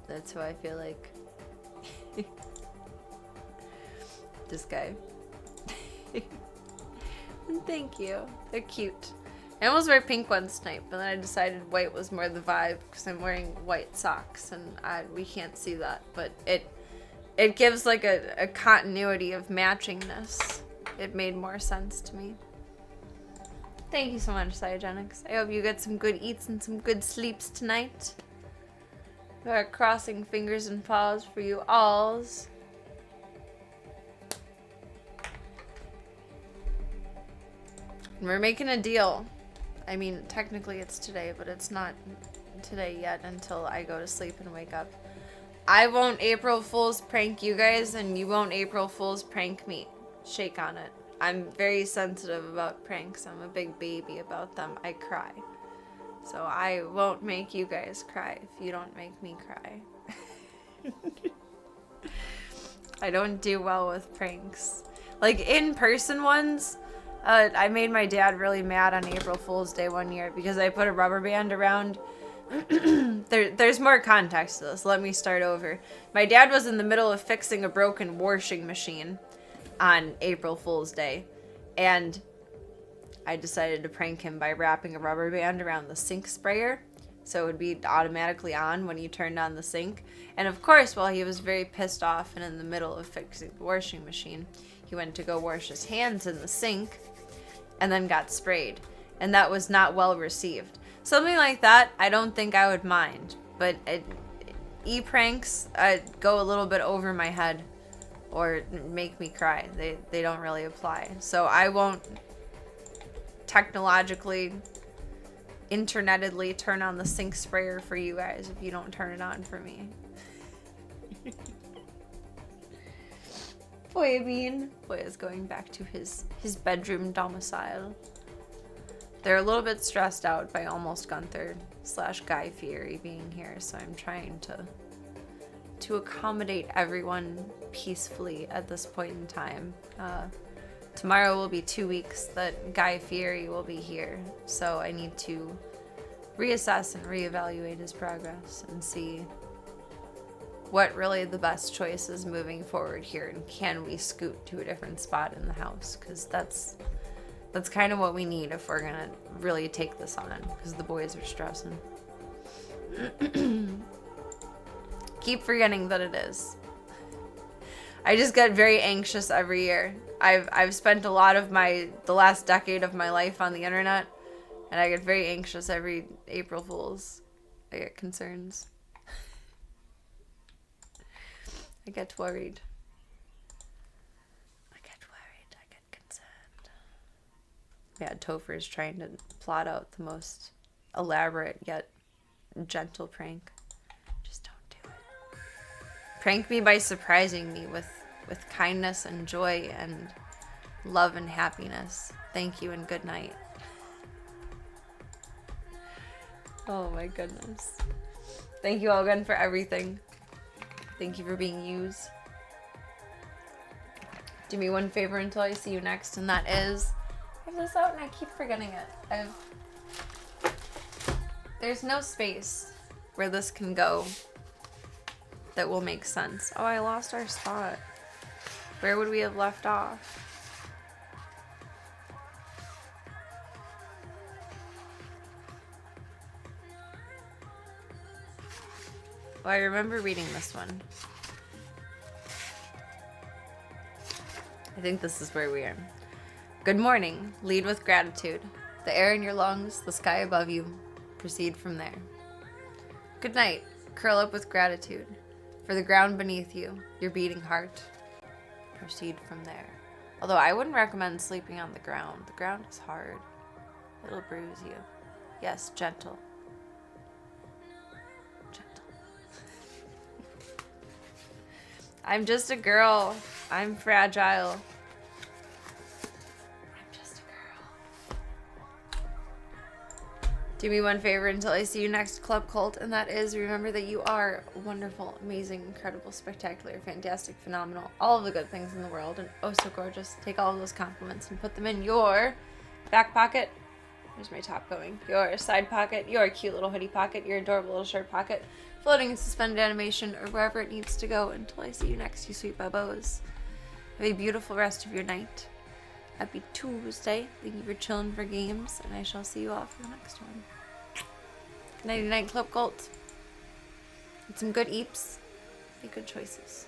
That's who I feel like. This guy. Thank you. They're cute. I almost wear pink ones tonight, but then I decided white was more the vibe because I'm wearing white socks and we can't see that, but it gives like a continuity of matchingness. It made more sense to me. Thank you so much, Cyogenics. I hope you get some good eats and some good sleeps tonight. We are crossing fingers and paws for you alls. And we're making a deal. I mean, technically it's today, but it's not today yet until I go to sleep and wake up. I won't April Fool's prank you guys, and you won't April Fool's prank me. Shake on it. I'm very sensitive about pranks. I'm a big baby about them. I cry. So I won't make you guys cry if you don't make me cry. I don't do well with pranks. Like in-person ones, I made my dad really mad on April Fool's Day one year because I put a rubber band around. There's more context to this. Let me start over. My dad was in the middle of fixing a broken washing machine on April Fool's Day, and I decided to prank him by wrapping a rubber band around the sink sprayer so it would be automatically on when you turned on the sink. And of course, while he was very pissed off and in the middle of fixing the washing machine, he went to go wash his hands in the sink and then got sprayed, and that was not well received. Something like that, I don't think I would mind, but e-pranks go a little bit over my head or make me cry. They don't really apply. So I won't technologically, internetedly turn on the sink sprayer for you guys if you don't turn it on for me. Boy is going back to his bedroom domicile. They're a little bit stressed out by Almost Gunther / Guy Fieri being here, so I'm trying to accommodate everyone peacefully at this point in time. Tomorrow will be 2 weeks that Guy Fieri will be here, so I need to reassess and reevaluate his progress and see what really the best choice is moving forward here, and can we scoot to a different spot in the house, because that's kind of what we need if we're gonna really take this on, because the boys are stressing. Keep forgetting that it is. I just get very anxious every year. I've spent a lot of the last decade of my life on the internet, and I get very anxious every April Fool's. I get concerns. I get worried. I get concerned. Yeah, Topher's trying to plot out the most elaborate yet gentle prank. Just don't do it. Prank me by surprising me with kindness and joy and love and happiness. Thank you and good night. Oh my goodness. Thank you all again for everything. Thank you for being used. Do me one favor until I see you next, and that is, I have this out and I keep forgetting it. There's no space where this can go that will make sense. Oh, I lost our spot. Where would we have left off? Well, I remember reading this one. I think this is where we are. Good morning. Lead with gratitude. The air in your lungs, the sky above you. Proceed from there. Good night. Curl up with gratitude. For the ground beneath you, your beating heart. Proceed from there. Although I wouldn't recommend sleeping on the ground. The ground is hard. It'll bruise you. Yes, gentle. I'm just a girl. I'm fragile. I'm just a girl. Do me one favor until I see you next, Club Cult, and that is, remember that you are wonderful, amazing, incredible, spectacular, fantastic, phenomenal, all of the good things in the world, and oh so gorgeous. Take all of those compliments and put them in your back pocket. Where's my top going? Your side pocket, your cute little hoodie pocket, your adorable little shirt pocket, floating in suspended animation, or wherever it needs to go until I see you next, you sweet bubbos. Have a beautiful rest of your night. Happy Tuesday. Thank you for chilling for games, and I shall see you all for the next one. Nighty night, Club Cult. Get some good eeps. Make good choices.